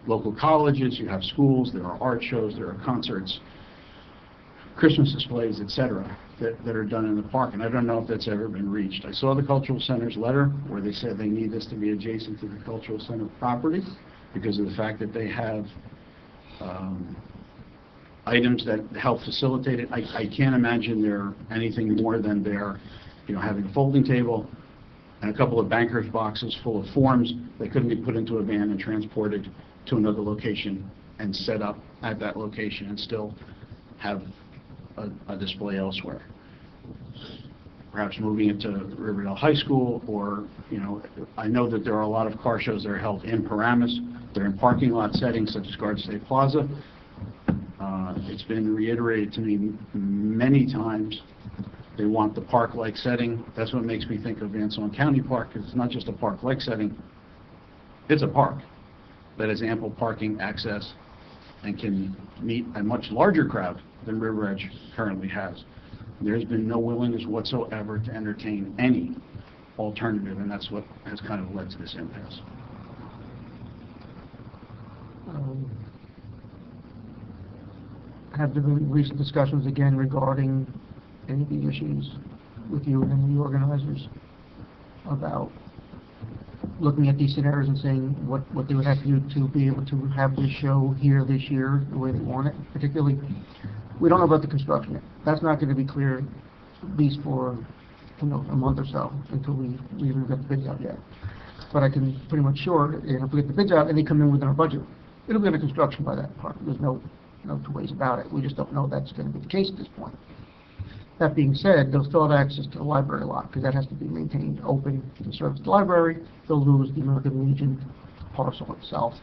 local colleges, you have schools, there are art shows, there are concerts, Christmas displays, etc., that are done in the park, and I don't know if that's ever been reached. I saw the Cultural Center's letter where they said they need this to be adjacent to the Cultural Center property because of the fact that they have items that help facilitate it. I can't imagine they're anything more than they're, having a folding table and a couple of banker's boxes full of forms that couldn't be put into a van and transported to another location and set up at that location and still have a display elsewhere. Perhaps moving it to Riverdale High School, or, I know that there are a lot of car shows that are held in Paramus. They're in parking lot settings such as Garden State Plaza. It's been reiterated to me many times. They want the park-like setting. That's what makes me think of Van Swan County Park, because it's not just a park-like setting. It's a park that has ample parking access and can meet a much larger crowd than River Edge currently has. There's been no willingness whatsoever to entertain any alternative, and that's what has kind of led to this impasse. Have there been recent discussions again regarding any of the issues with you and the organizers about looking at these scenarios and saying what they would have to do to be able to have this show here this year the way they want it? Particularly, we don't know about the construction yet. That's not going to be clear at least for a month or so until we even get the bids out yet. But I can pretty much sure if we get the bids out and they come in within our budget, it'll be under construction by that part. There's no two ways about it. We just don't know that's going to be the case at this point. That being said, they'll still have access to the library lot because that has to be maintained open to service the library. They'll lose the American Legion parcel itself.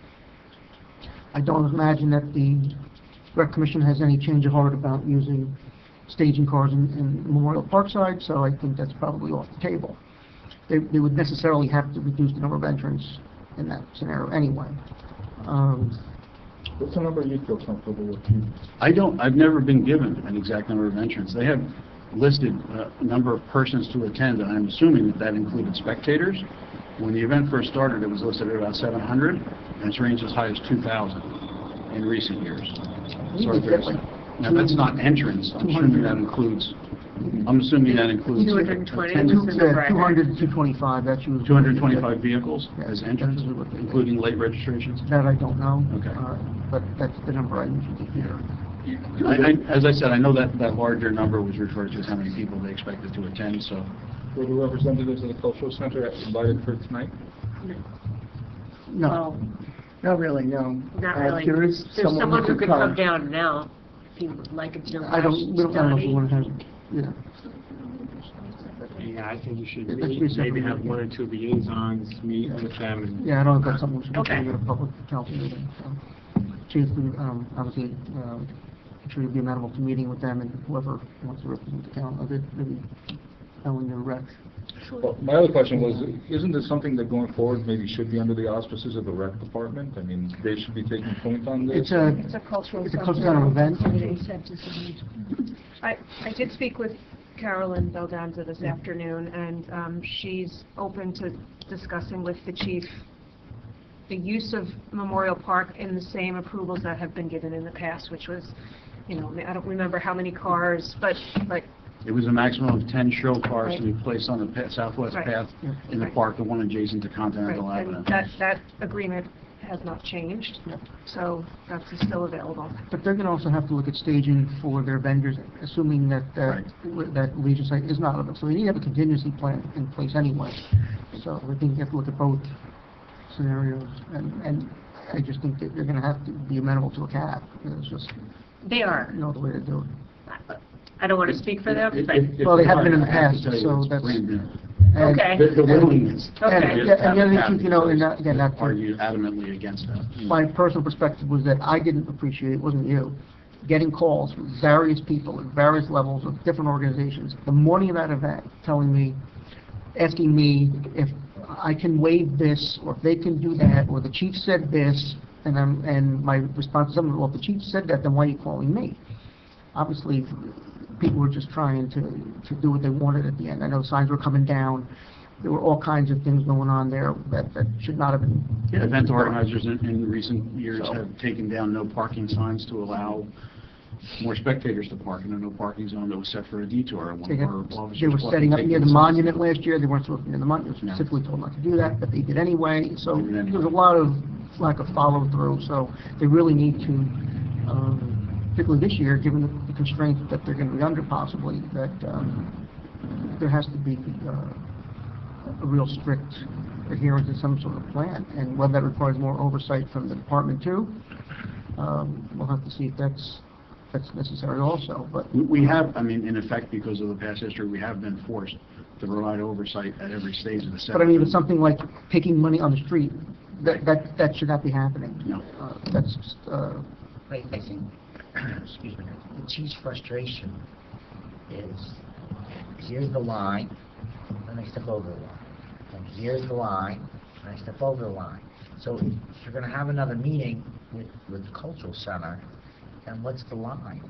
I don't imagine that the Rec Commission has any change of heart about using staging cars in Memorial Parkside, so I think that's probably off the table. They would necessarily have to reduce the number of entrants in that scenario anyway. What's the number you feel comfortable with? I've never been given an exact number of entrants. They have listed a number of persons to attend, and I'm assuming that included spectators. When the event first started, it was listed at about 700, and it's ranged as high as 2,000 in recent years. So now that's not entrance. I'm assuming that includes. 220 attendance. is the record. 200 to 225, that's usually. 225 vehicles Yeah. as entrance, including late registrations? That I don't know. Okay. But that's the number I usually hear. As I said, I know that larger number was referred to as how many people they expected to attend, so. Were the representatives of the Cultural Center invited for tonight? No. Not really, no. Not really. There is There's someone who could come come. down now if you would like it to. I don't know if you want to have, yeah. Yeah, I think you should It should be maybe separate. have one or two liaisons meet with them and. Yeah, I don't think that's something we should be Okay. doing at a public council meeting, so. Chief, obviously, I'm sure you'd be amenable to meeting with them and whoever wants to represent the town, maybe Ellen or Rex. Well, my other question was, isn't this something that going forward maybe should be under the auspices of the rec department? I mean, they should be taking point on this? It's a cultural cultural event. I did speak with Carolyn Beldanza this afternoon, and she's open to discussing with the chief the use of Memorial Park in the same approvals that have been given in the past, which was, I don't remember how many cars, but It was a maximum of 10 show cars to be placed on the southwest Right. path in the Right. park, the one adjacent to Continental right, Avenue. and that agreement has not changed, so that's still available. But they're going to also have to look at staging for their vendors, assuming that that Legion site is not of it. So they need to have a contingency plan in place anyway. So I think you have to look at both scenarios, and I just think that you're going to have to be amenable to a cap. It's just, They are. the way to do it. I don't want to speak for them, but, Well, they have been in the I have to past, tell you, so it's that's- brand new. And- Okay. The willingness. Okay. And the other thing, Chief, and again, that's Argue adamantly against that. my personal perspective was that I didn't appreciate, it wasn't you, getting calls from various people at various levels of different organizations the morning of that event, asking me if I can waive this, or if they can do that, or the chief said this, and my response to them, well, if the chief said that, then why are you calling me? Obviously, people were just trying to do what they wanted at the end. I know signs were coming down. There were all kinds of things going on there that should not have been. Yeah, event organizers in recent years So- have taken down no parking signs to allow more spectators to park in a no parking zone that was set for a detour. And one They of our officers were walked setting up taking near the signs. monument last year. They weren't supposed to be near the monument. They were No. specifically told not to do that, but they did anyway. So They did anyway. there's a lot of lack of follow-through. So they really need to, particularly this year, given the constraints that they're going to be under possibly, that there has to be a real strict adherence to some sort of plan. And whether that requires more oversight from the department too, we'll have to see if that's necessary also. But We have, in effect, because of the past history, we have been forced to provide oversight at every stage of the But I mean, with something like taking money on the street, that should not be happening. No. That's just, I think, excuse me, the chief's frustration is, here's the line, and I step over the line. And here's the line, and I step over the line. So if you're gonna have another meeting with the cultural center, and what's the line?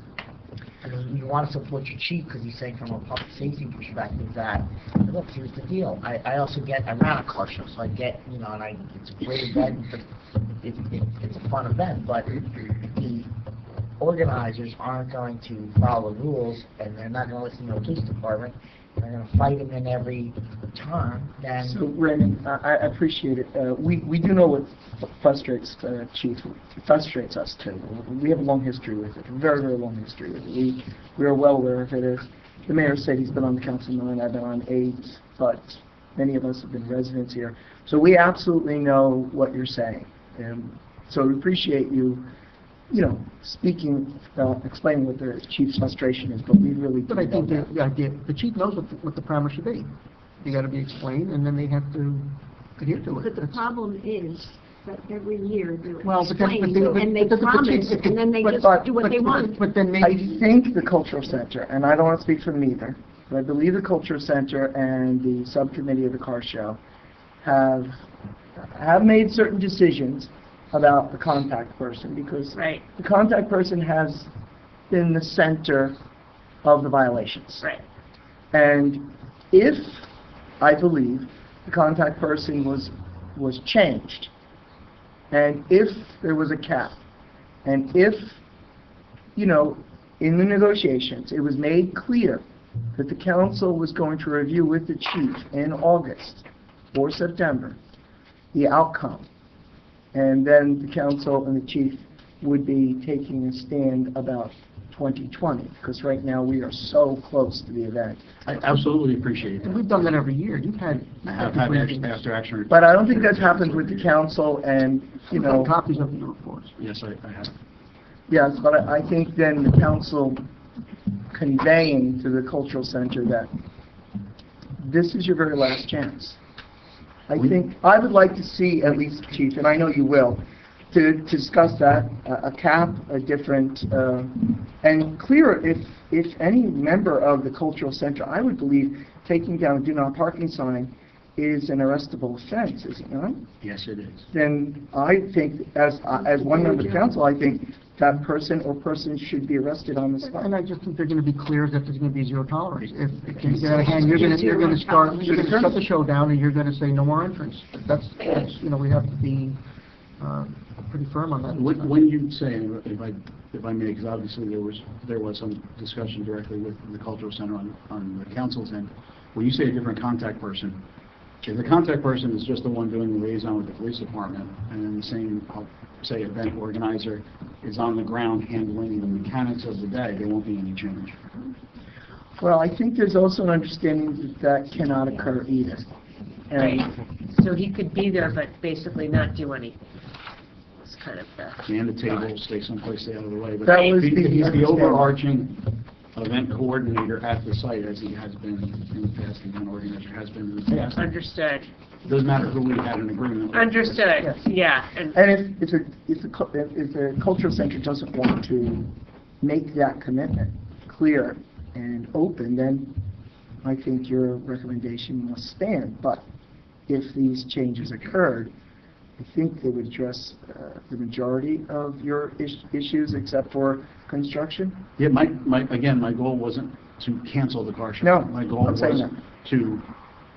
I mean, you want to support your chief because he's saying from a public safety perspective that, look, here's the deal. I also get, I ran a car show, so I get, you know, and it's a great event, it's a fun event, but the organizers aren't going to follow the rules, and they're not going to listen to the police department. They're going to fight them in every turn. Then So, Raymond, I appreciate it. We do know what frustrates Chief. It frustrates us too. We have a long history with it, a very, very long history with it. We are well aware of it. The mayor said he's been on the council 9, I've been on 8, but many of us have been residents here. So we absolutely know what you're saying. So we appreciate you speaking, explaining what the chief's frustration is, but we really do But I think know the idea, the chief knows what the parameters should be. They gotta be explained, and then they have to adhere to it. But the That's- problem is that every year they're Well, but then- but explaining, they- and they but the promise, chief- and then they but- just but- do what they want. But then I maybe, think the cultural center, and I don't want to speak for them either, but I believe the cultural center and the subcommittee of the car show have made certain decisions about the contact person, because Right, the contact person has been the center of the violations. right. And if, I believe, the contact person was changed, and if there was a cap, and if, in the negotiations, it was made clear that the council was going to review with the chief in August or September the outcome, and then the council and the chief would be taking a stand about 2020, because right now we are so close to the event. I absolutely appreciate and that. we've done that every year. You've had. I have had after action. But I don't think that's happened with the council and, You've had copies of the reports. Yes, I have. yes, but I think then the council conveying to the cultural center that this is your very last chance. I think, I would like to see at least, Chief, and I know you will, to discuss that, a cap, a different, and clear, if any member of the cultural center, I would believe taking down a do not parking sign is an arrestable offense, is it not? Yes, it is. Then I think, as one member of the council, I think that person or persons should be arrested on the spot. And I just think they're gonna be clear that there's gonna be zero tolerance. If it can get out of hand, you're gonna shut the show down, and you're gonna say no more entrance. That's, we have to be, pretty firm on that. When you say, if I may, because obviously there was some discussion directly with the cultural center on the council's end, when you say a different contact person, if the contact person is just the one doing the liaison with the police department, and then the same, I'll say, event organizer is on the ground handling the mechanics of the day, there won't be any change. Well, I think there's also an understanding that that cannot occur either. Right. And So he could be there, but basically not do anything. It's kind of the... Man the table, stay someplace, stay out of the way. But That was he's the the understanding. overarching event coordinator at the site, as he has been in the past, the event organizer has been in the past. Understood. Doesn't matter who we had an agreement with. Understood, Yes. yeah. And if the cultural center doesn't want to make that commitment clear and open, then I think your recommendation must stand. But if these changes occurred, I think they would address the majority of your issues, except for construction. Yeah, my goal wasn't to cancel the car show. No, My goal I'm was saying that. to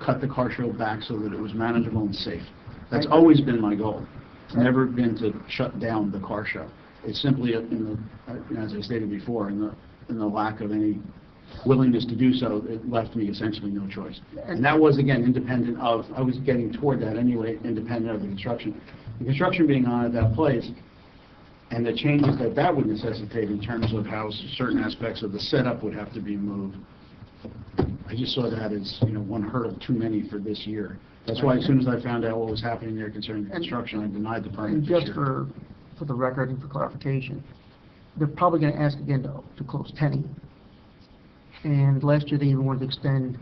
cut the car show back so that it was manageable and safe. That's always been my goal. It's never been to shut down the car show. It's simply, as I stated before, in the lack of any willingness to do so, it left me essentially no choice. And that was, again, independent of, I was getting toward that anyway, independent of the construction. The construction being on at that place, and the changes that would necessitate in terms of how certain aspects of the setup would have to be moved, I just saw that as, one hurdle too many for this year. That's why as soon as I found out what was happening there concerning the construction, I denied the permit And this just year. for the record and for clarification, they're probably gonna ask again to close Tenny. And last year, they even wanted to extend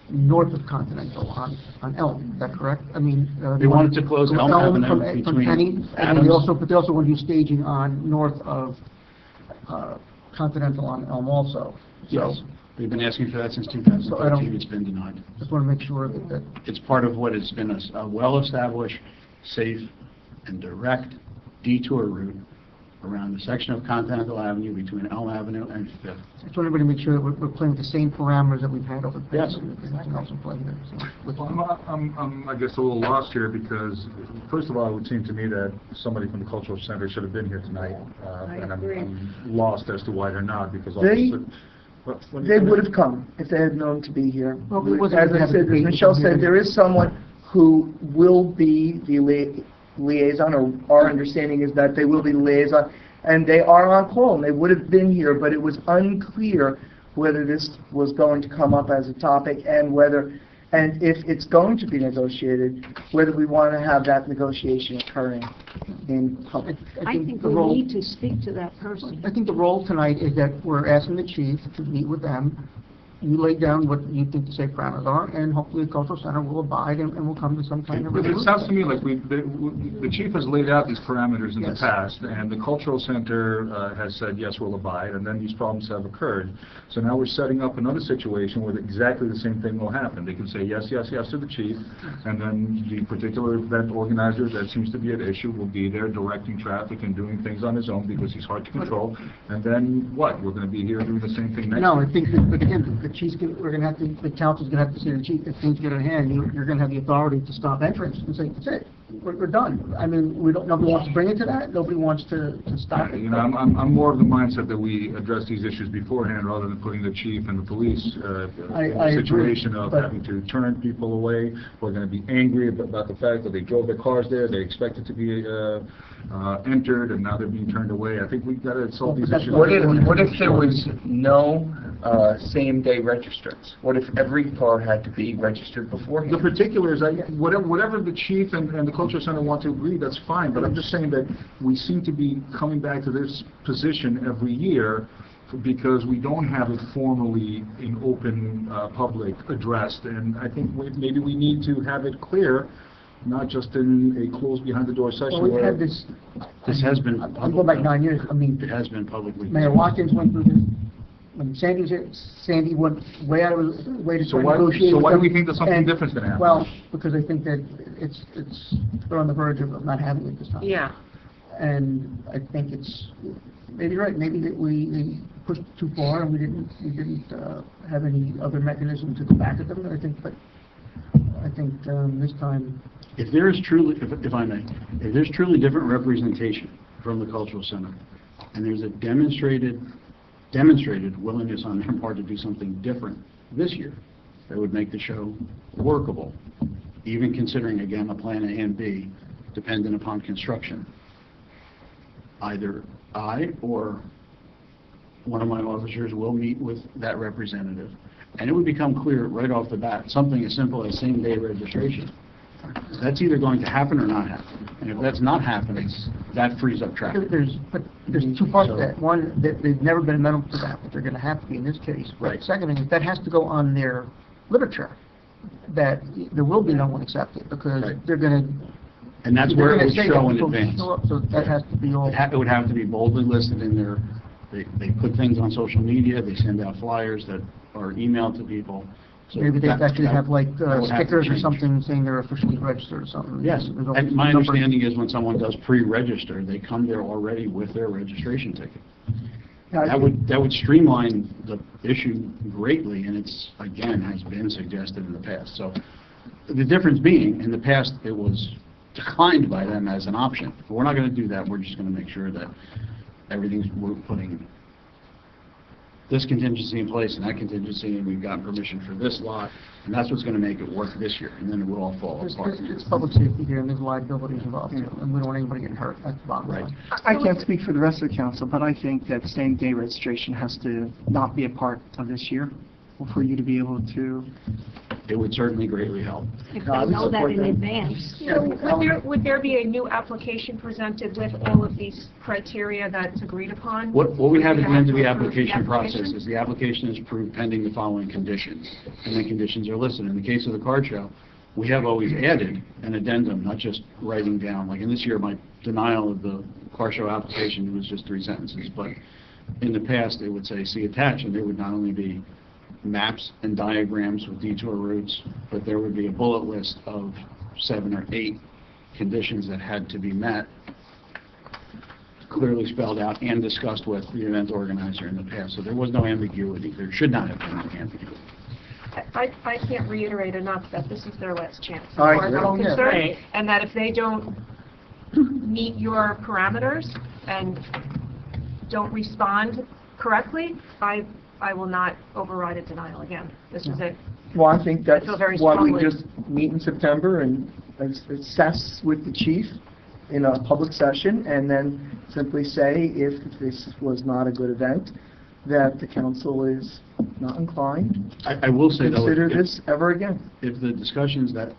north of Continental on Elm, is that correct? I mean... They wanted to close Elm Avenue from between Tenny, and then Adams. but they also want to do staging on north of Continental on Elm also. Yes, they've been asking for that since So I don't- 2013, it's been denied. Just want to make sure that It's part of what has been a well-established, safe, and direct detour route around the section of Continental Avenue between Elm Avenue and Fifth. Just want everybody to make sure that we're playing with the same parameters that we've had over the past. Yes. There's nothing else in play here, so. Well, I'm, I guess, a little lost here because, first of all, it would seem to me that somebody from the Cultural Center should have been here tonight. And agree. I'm lost as to why they're not, because They- obviously... They would have come if they had known to be here. Well, it wasn't As gonna I have a said, as debate Michelle here. said, there is someone who will be the liaison, or our understanding is that they will be the liaison, and they are on call, and they would have been here, but it was unclear whether this was going to come up as a topic, and whether, and if it's going to be negotiated, whether we want to have that negotiation occurring in public. I think the we role- need to speak to that person. I think the role tonight is that we're asking the chief to meet with them. You lay down what you think the safe parameters are, and hopefully the cultural center will abide and will come to some kind of But it resolution. sounds to me like the chief has laid out these parameters in the Yes. past, and the cultural center has said, yes, we'll abide, and then these problems have occurred. So now we're setting up another situation where exactly the same thing will happen. They can say yes, yes, yes to the chief, and then the particular event organizer that seems to be at issue will be there directing traffic and doing things on his own because he's hard to control. And then what? We're going to be here doing the same thing next No, year? I think that, but again, the chief's gonna, we're gonna have to, the council's gonna have to say to the chief, if things get out of hand, you're gonna have the authority to stop entrance and say, that's it, we're done. I mean, nobody wants to bring it to that, nobody wants to stop it. You know, I'm more of the mindset that we address these issues beforehand rather than putting the chief and the police in I a agree, situation of but- having to turn people away. We're going to be angry about the fact that they drove their cars there, they expected to be entered, and now they're being turned away. I think we've got to solve these issues. What if there was no same-day registrants? What if every car had to be registered The beforehand? particulars, whatever the chief and the cultural center want to agree, that's fine, but I'm just saying that we seem to be coming back to this position every year because we don't have it formally in open public addressed, and I think maybe we need to have it clear, not just in a closed behind-the-door Well, session we've where... had this, This has been... I'll go back 9 years, I mean, It has been publicly... Mayor Watkins went through this, when Sandy was here, Sandy went way out of his way to So try why- to negotiate. so with why do them, we think that something and- different's gonna happen? Well, because I think that they're on the verge of not having it this time. Yeah. And I think it's, maybe you're right, maybe that we pushed too far and we didn't have any other mechanism to go back at them, I think, but I think this time, If there is truly, if I may, if there's truly different representation from the cultural center, and there's a demonstrated willingness on their part to do something different this year, that would make the show workable, even considering, again, a plan A and B, dependent upon construction. Either I or one of my officers will meet with that representative, and it would become clear right off the bat, something as simple as same-day registration. That's either going to happen or not happen. And if that's not happening, that frees up traffic. there's two parts to that. One, that they've never been amenable to that, but they're gonna have to be in this case. But Right. second thing is, that has to go on their literature, that there will be no one accepted, because Right. they're gonna, And that's they're where it gonna would say show that in people advance. show up, so that has to be all. It would have to be boldly listed in their, they put things on social media, they send out flyers that are emailed to people. So Maybe they that- actually that- have like that would have to stickers or change. something saying they're officially registered or something. Yes, There's a and my number- understanding is when someone does pre-register, they come there already with their registration ticket. Yeah, I That would streamline the issue greatly, and it's, again, has been suggested in the past. So the difference being, in the past, it was declined by them as an option. But we're not going to do that. We're just going to make sure that we're putting this contingency in place and that contingency, and we've gotten permission for this lot, and that's what's going to make it work this year, and then it will all fall apart. It's public safety here, and there's liabilities involved, too, and we don't want anybody getting hurt, that's the bottom Right. line. I can't speak for the rest of the council, but I think that same-day registration has to not be a part of this year, for you to be able to... It would certainly greatly help. If No, I they would know that support in that. advance. So would there be a new application presented with all of these criteria that's agreed upon? What we have at the end of the Have to approve the application process application? is the application is approved pending the following conditions, and the conditions are listed. In the case of the card show, we have always added an addendum, not just writing down, like in this year, my denial of the car show application was just 3 sentences, but in the past, it would say, see attached, and there would not only be maps and diagrams with detour routes, but there would be a bullet list of 7 or 8 conditions that had to be met clearly spelled out and discussed with the event organizer in the past, so there was no ambiguity. There should not have been any ambiguity. I can't reiterate enough that this is their last chance. As All right, far as I'm well, yeah. concerned, Right. and that if they don't meet your parameters and don't respond correctly, I will not override a denial again. This is it. Well, I think that's feel very why we strongly. just meet in September and assess with the chief in a public session, and then simply say if this was not a good event, that the council is not inclined I will say, to though, consider if- this ever again. if the discussions that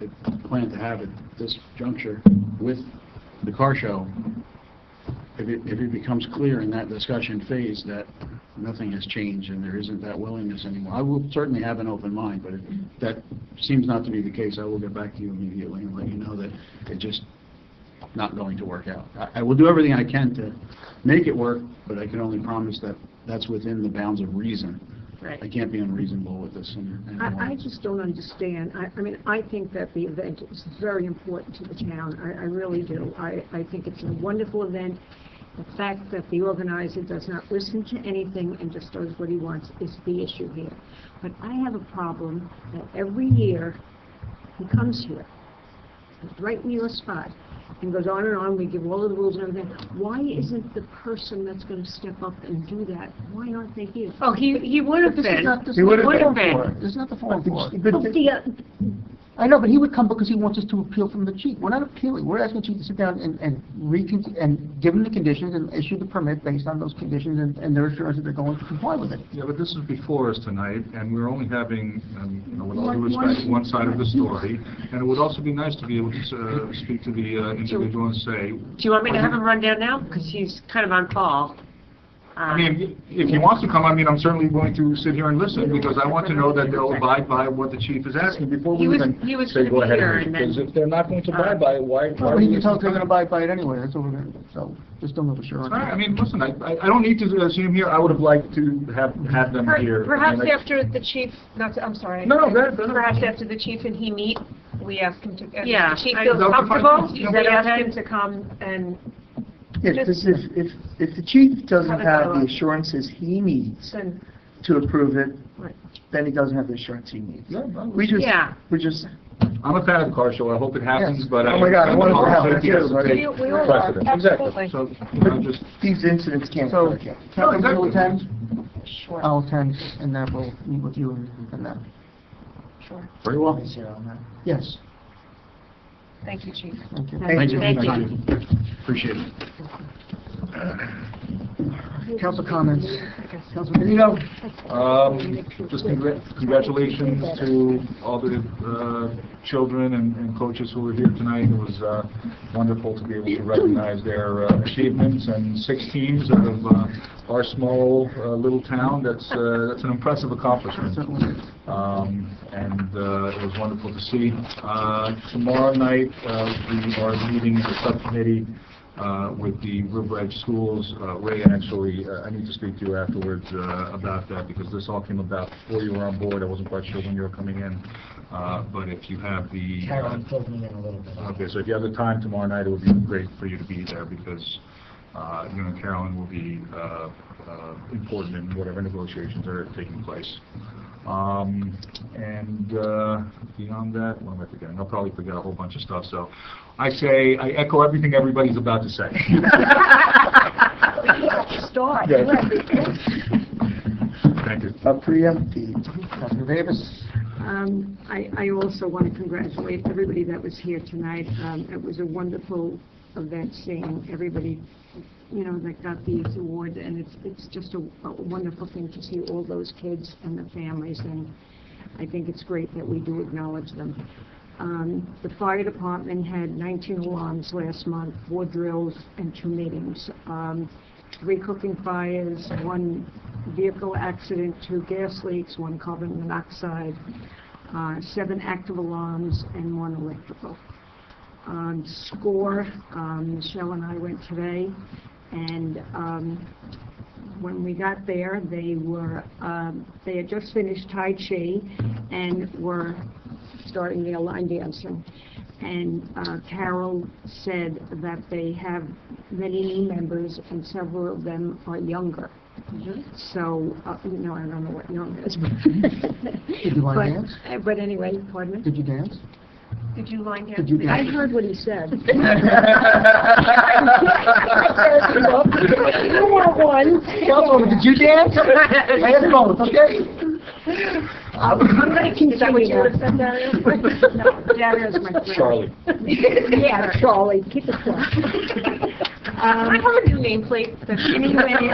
they plan to have at this juncture with the car show, if it becomes clear in that discussion phase that nothing has changed and there isn't that willingness anymore, I will certainly have an open mind, but if that seems not to be the case, I will get back to you immediately and let you know that it's just not going to work out. I will do everything I can to make it work, but I can only promise that that's within the bounds of reason. Right. I can't be unreasonable with this anymore. I just don't understand. I mean, I think that the event is very important to the town. I really do. I think it's a wonderful event. The fact that the organizer does not listen to anything and just does what he wants is the issue here. But I have a problem that every year he comes here, right in your spot, and goes on and on. We give all of the rules and everything. Why isn't the person that's going to step up and do that? Why aren't they here? Oh, he would have This is been. not, this He is would not have the been. forum for it. This is not the forum for it. But Oh, I know, but he would come because he wants us to appeal from the chief. We're not appealing. We're asking the chief to sit down and give him the conditions and issue the permit based on those conditions and their assurance that they're going to comply with it. Yeah, but this is before us tonight, and we're only having, with all due respect, one side of the story. And it would also be nice to be able to speak to the individual and say, Do you want me to have him run down now? Because he's kind of on call. I mean, if he wants to come, I mean, I'm certainly going to sit here and listen, because I want to know that they'll abide by what the chief is asking before He we was- even he was say gonna go be ahead here, and and because then- if they're not going to abide by it, why Well, are he we... can tell us they're going to abide by it anyway. That's all we're going to do. So just don't have assurance. All right, I mean, listen, I don't need to see him here. I would have liked to have them here. Perhaps I mean, after the chief, I'm sorry. No, go ahead. Perhaps after the chief and he meet, we ask him to, if Yeah, the chief I- feels That'll be fine. comfortable, Is we that ask okay? him to come and Yeah, because if the chief doesn't Have a have the dialogue. assurances he needs send. to approve it, Right. then he doesn't have the assurance he needs. Yeah, no, We just, Yeah. we just, I'm a fan of the car show. I hope it happens, Yes. but Oh my God, I want it to happen, Safety has too, to but- take We all are, precedent. absolutely. Exactly. So, you know, just, these incidents can't So, occur again. Captain, exactly. will attend? Sure, I'll attend, and then we'll meet with you and them. sure. Very well. Yes, Thank you, chief. thank you. Thank you for Thank your you. time. Appreciate it. Council comments. Councilman Benito? Just congratulations to all the children and coaches who were here tonight. It was wonderful to be able to recognize their achievements, and 6 teams out of our small little town. That's an impressive accomplishment. Certainly. And it was wonderful to see. Tomorrow night, we are meeting the subcommittee with the River Edge schools. Ray, actually, I need to speak to you afterwards about that, because this all came about before you were on board. I wasn't quite sure when you were coming in. But if you have the... Carolyn filled me in a little bit. Okay, so if you have the time tomorrow night, it would be great for you to be there, because you and Carolyn will be important in whatever negotiations are taking place. And beyond that, what am I forgetting? I'll probably forget a whole bunch of stuff, so I echo everything everybody's about to say. Start. Yes. Thank you. Preemptive. Councilman Davis? I also want to congratulate everybody that was here tonight. It was a wonderful event, seeing everybody, that got these awards, and it's just a wonderful thing to see all those kids and the families, and I think it's great that we do acknowledge them. The fire department had 19 alarms last month, 4 drills and 2 meetings. 3 cooking fires, 1 vehicle accident, 2 gas leaks, 1 carbon monoxide, 7 active alarms, and 1 electrical. SCORE, Michelle and I went today, and when we got there, they had just finished Tai Chi and were starting their line dancing. And Carol said that they have many new members, and several of them are younger. So, I don't know what young is. Did you line dance? But anyway, pardon me? Did you dance? Did you line dance? Did you I dance? heard what he said. You want one? Councilwoman, did you dance? I had both, okay? I'm going to Is that what you would have continue. said, Dario? No, Dario's my friend. Charlie. Yeah, Charlie, keep it short. I have a new nameplate. Anyway,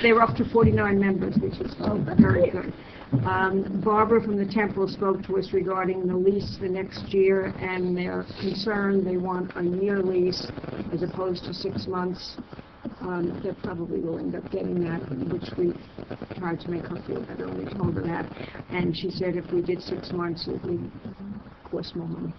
they were up to 49 members, which is very good. Barbara from the Temple spoke to us regarding the lease the next year, and they're concerned they want a year lease as opposed to 6 months. They probably will end up getting that, which we tried to make her feel better, and we told her that. And she said if we did 6 months, it would cost more money.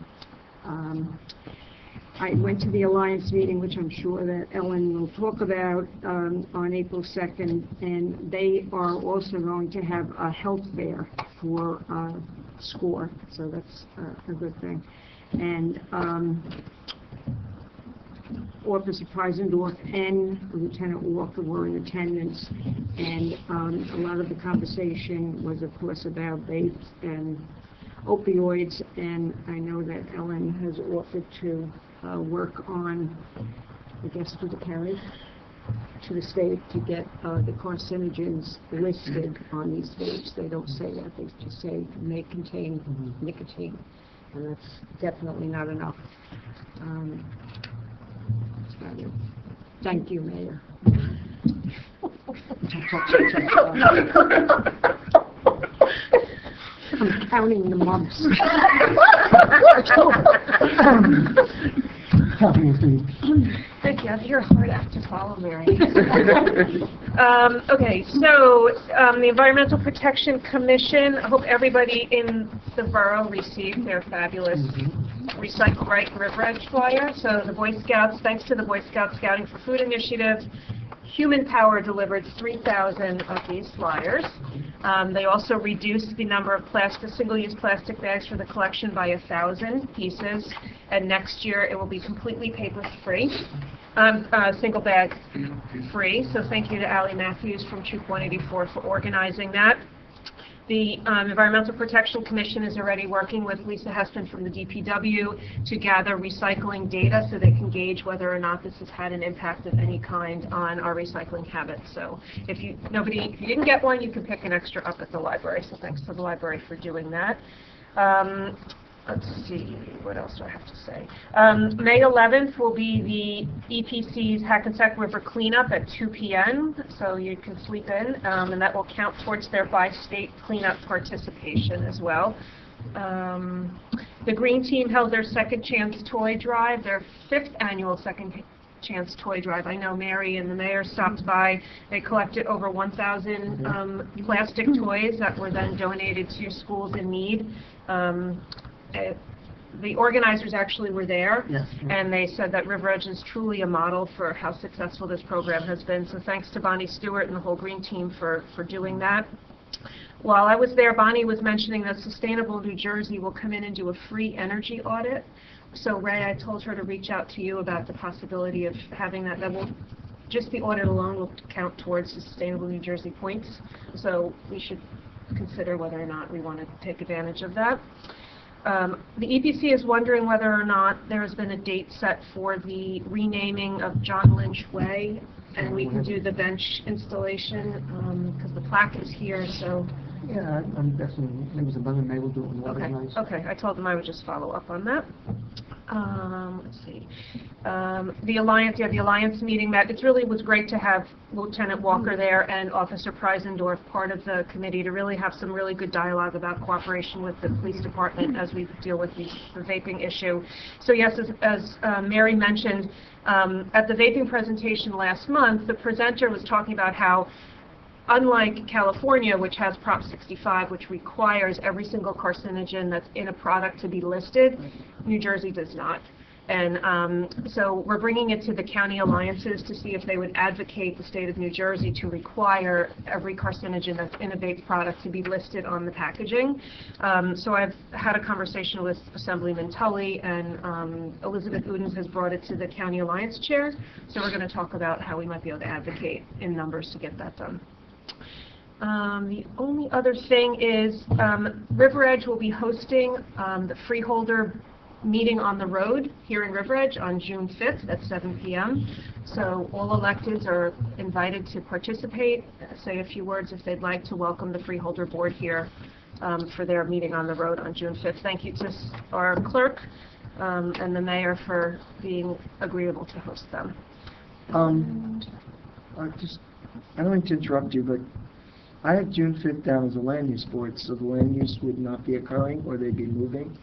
I went to the Alliance meeting, which I'm sure that Ellen will talk about, on April 2nd, and they are also going to have a health fair for SCORE, so that's a good thing. And Officer Preisendorf and Lieutenant Walker were in attendance, and a lot of the conversation was, of course, about vapes and opioids, and I know that Ellen has offered to work on, I guess, through the county, to the state, to get the carcinogens listed on these vapes. They don't say that, they just say may contain nicotine, and that's definitely not enough. That's about it. Thank you, Mayor. I'm counting the months. Thank you. You're a hard act to follow, Mary. Okay, so the Environmental Protection Commission, I hope everybody in the borough received their fabulous Recycle Right River Edge flyer. So the Boy Scouts, thanks to the Boy Scout Scouting for Food Initiative, Human Power delivered 3,000 of these flyers. They also reduced the number of single-use plastic bags for the collection by 1,000 pieces, and next year it will be completely paper-free, single bag free. So thank you to Allie Matthews from Troop 184 for organizing that. The Environmental Protection Commission is already working with Lisa Heston from the DPW to gather recycling data so they can gauge whether or not this has had an impact of any kind on our recycling habits. So if you didn't get one, you can pick an extra up at the library. So thanks to the library for doing that. Let's see, what else do I have to say? May 11th will be the EPC's Hackensack River cleanup at 2 p.m., so you can sleep in, and that will count towards their by-state cleanup participation as well. The Green Team held their Second Chance Toy Drive, their 5th annual Second Chance Toy Drive. I know Mary and the mayor stopped by. They collected over 1,000 plastic toys that were then donated to schools in need. The organizers actually were there, and they said that River Edge is truly a model for how successful this program has been. So thanks to Bonnie Stewart and the whole Green Team for doing that. While I was there, Bonnie was mentioning that Sustainable New Jersey will come in and do a free energy audit. So Ray, I told her to reach out to you about the possibility of having that. That will, just the audit alone will count towards Sustainable New Jersey points. So we should consider whether or not we want to take advantage of that. The EPC is wondering whether or not there has been a date set for the renaming of John Lynch Way, and we can do the bench installation because the plaque is here. So yeah, I'm guessing maybe Monday, May will do it when the weather's nice. Okay, I told them I would just follow up on that. Let's see. The Alliance meeting met. It really was great to have Lieutenant Walker there and Officer Preisendorf part of the committee to really have some really good dialogue about cooperation with the police department as we deal with the vaping issue. So yes, as Mary mentioned, at the vaping presentation last month, the presenter was talking about how unlike California, which has Prop 65, which requires every single carcinogen that's in a product to be listed, New Jersey does not. And so we're bringing it to the county alliances to see if they would advocate the state of New Jersey to require every carcinogen that's in a vape product to be listed on the packaging. So I've had a conversation with Assemblyman Tully, and Elizabeth Udens has brought it to the county alliance chair. So we're going to talk about how we might be able to advocate in numbers to get that done. The only other thing is River Edge will be hosting the Freeholder meeting on the road here in River Edge on June 5th at 7 p.m. So all electeds are invited to participate, say a few words if they'd like to welcome the Freeholder Board here for their meeting on the road on June 5th. Thank you to our clerk and the mayor for being agreeable to host them. I don't mean to interrupt you, but I have June 5th down as a land use board, so the land use would not be occurring, or they'd be moving?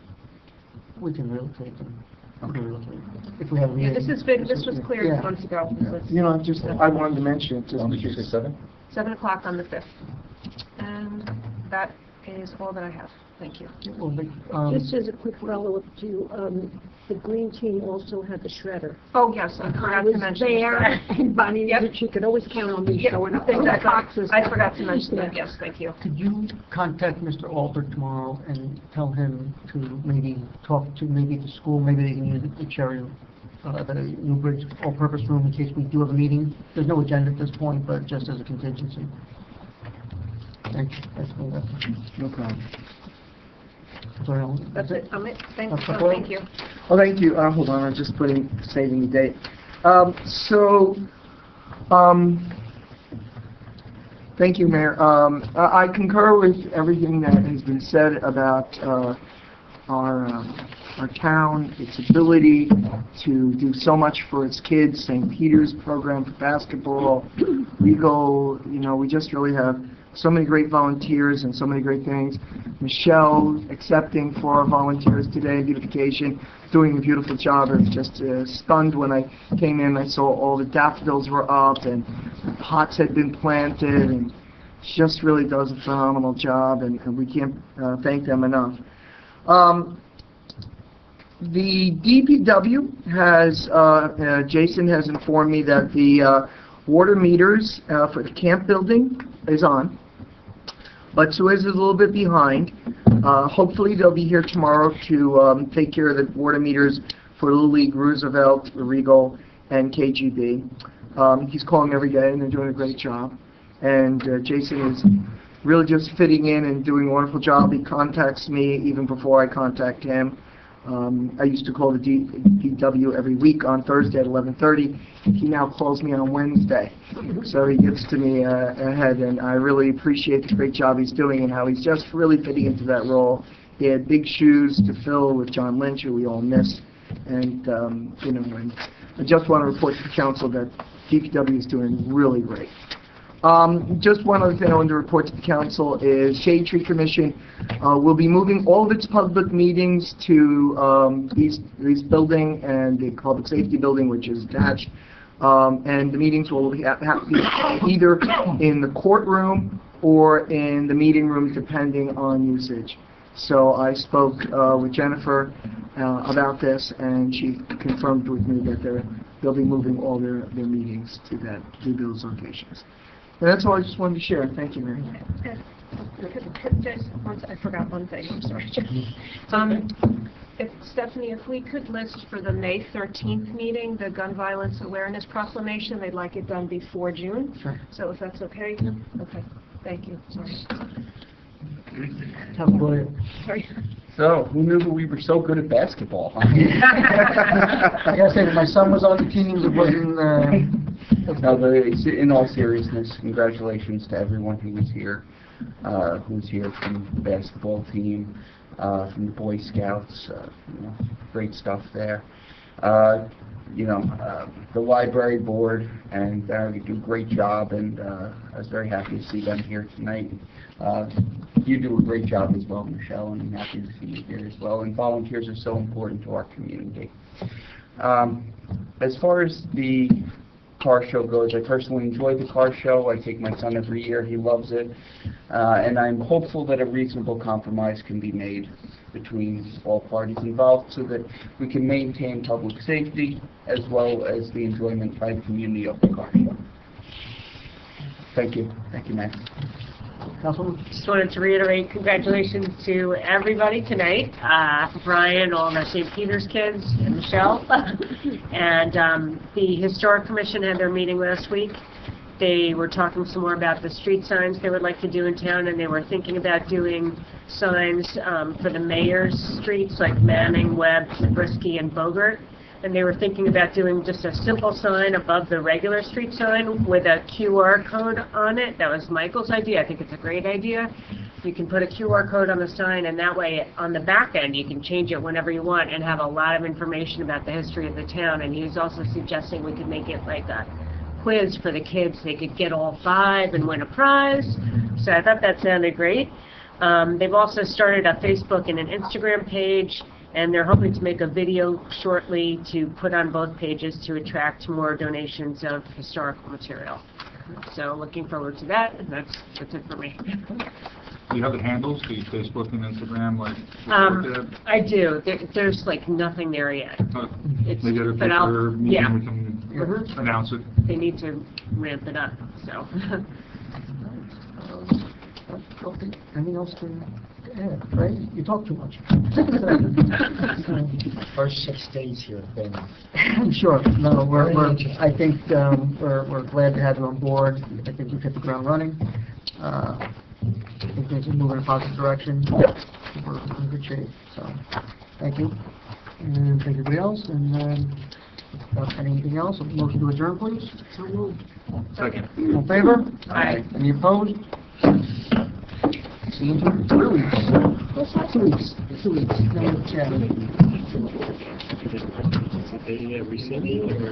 We can relocate them. Relocate. If we have a meeting. This was cleared Yeah. months ago. You know, I wanted to mention it. When did you say 7? 7 o'clock on the 5th. And that is all that I have. Thank you. Just as a quick follow-up to, the green team also had the shredder. Oh, yes, I forgot to mention there, that. and Bonnie, Yep. she could always count on me Yep, showing up with the exactly. boxes. I forgot to mention that, Yeah. yes, thank you. Could you contact Mr. Alter tomorrow and tell him to maybe talk to maybe the school, maybe they can use the Cherry, the Newbridge all-purpose room in case we do have a meeting? There's no agenda at this point, but just as a contingency. Thank you. No problem. Sorry, Ellen. That's it. Thank That's you. all. Thank you. Oh, thank you. Hold on, I'm just saving the date. Thank you, Mayor. I concur with everything that has been said about our town, its ability to do so much for its kids. St. Peter's program for basketball, Regal, we just really have so many great volunteers and so many great things. Michelle accepting for our volunteers today, beautification, doing a beautiful job. I was just stunned when I came in. I saw all the daffodils were up and pots had been planted, and she just really does a phenomenal job, and we can't thank them enough. The DPW has, Jason has informed me that the water meters for the camp building is on. But Suez is a little bit behind. Hopefully they'll be here tomorrow to take care of the water meters for Little League, Roosevelt, Regal, and KGB. He's calling every day and they're doing a great job. And Jason is really just fitting in and doing a wonderful job. He contacts me even before I contact him. I used to call the DPW every week on Thursday at 11:30. He now calls me on Wednesday. So he gets to me ahead, and I really appreciate the great job he's doing and how he's just really fitting into that role. He had big shoes to fill with John Lynch, who we all miss. And, and I just want to report to the council that DPW is doing really great. Just one other thing I wanted to report to the council is Shade Tree Commission will be moving all of its public meetings to East Building and the Public Safety Building, which is attached. And the meetings will have to be either in the courtroom or in the meeting room, depending on usage. So I spoke with Jennifer about this, and she confirmed with me that they'll be moving all their meetings to those locations. And that's all I just wanted to share. Thank you, Mary. I forgot one thing, I'm sorry. Stephanie, if we could list for the May 13th meeting, the Gun Violence Awareness Proclamation, they'd like it done before June. Sure. So if that's okay? Okay, thank you, sorry. Have a good Sorry. So, who knew that we were so good at basketball, huh? I gotta say that my son was on the teams. It wasn't. No, but in all seriousness, congratulations to everyone who was here from the basketball team, from the Boy Scouts. Great stuff there. The library board, and they do a great job, and I was very happy to see them here tonight. You do a great job as well, Michelle, and I'm happy to see you here as well. And volunteers are so important to our community. As far as the car show goes, I personally enjoy the car show. I take my son every year. He loves it. And I'm hopeful that a reasonable compromise can be made. between all parties involved so that we can maintain public safety as well as the enjoyment by the community of the car show. Thank you. Thank you, Mayor. Councilwoman? Just wanted to reiterate congratulations to everybody tonight, Brian, all of our St. Peter's kids, and Michelle. And the Historic Commission had their meeting last week. They were talking some more about the street signs they would like to do in town, and they were thinking about doing signs for the mayor's streets, like Manning, Webb, Zabriskie, and Bogart. And they were thinking about doing just a simple sign above the regular street sign with a QR code on it. That was Michael's idea. I think it's a great idea. You can put a QR code on the sign, and that way on the back end you can change it whenever you want and have a lot of information about the history of the town. And he was also suggesting we could make it like a quiz for the kids. They could get all 5 and win a prize. So I thought that sounded great. They've also started a Facebook and an Instagram page, and they're hoping to make a video shortly to put on both pages to attract more donations of historical material. So looking forward to that, and that's it for me. Do you have the handles, the Facebook and Instagram, like? I do. There's like nothing there yet. It's- Maybe at a but I'll- future meeting yeah. we can announce it. They need to ramp it up, so. Anything else to add, right? You talk too much. First 6 days here have been Sure. No, I think we're glad to have you on board. I think you've hit the ground running. I think things are moving in a positive direction. We're in good shape, so thank you. And thank everybody else, and without anything else, a motion to adjourn, please. Second. All in favor? Aye. Any opposed? See you in 2 weeks. 2 weeks. 2 weeks. Yeah. They rescinded or?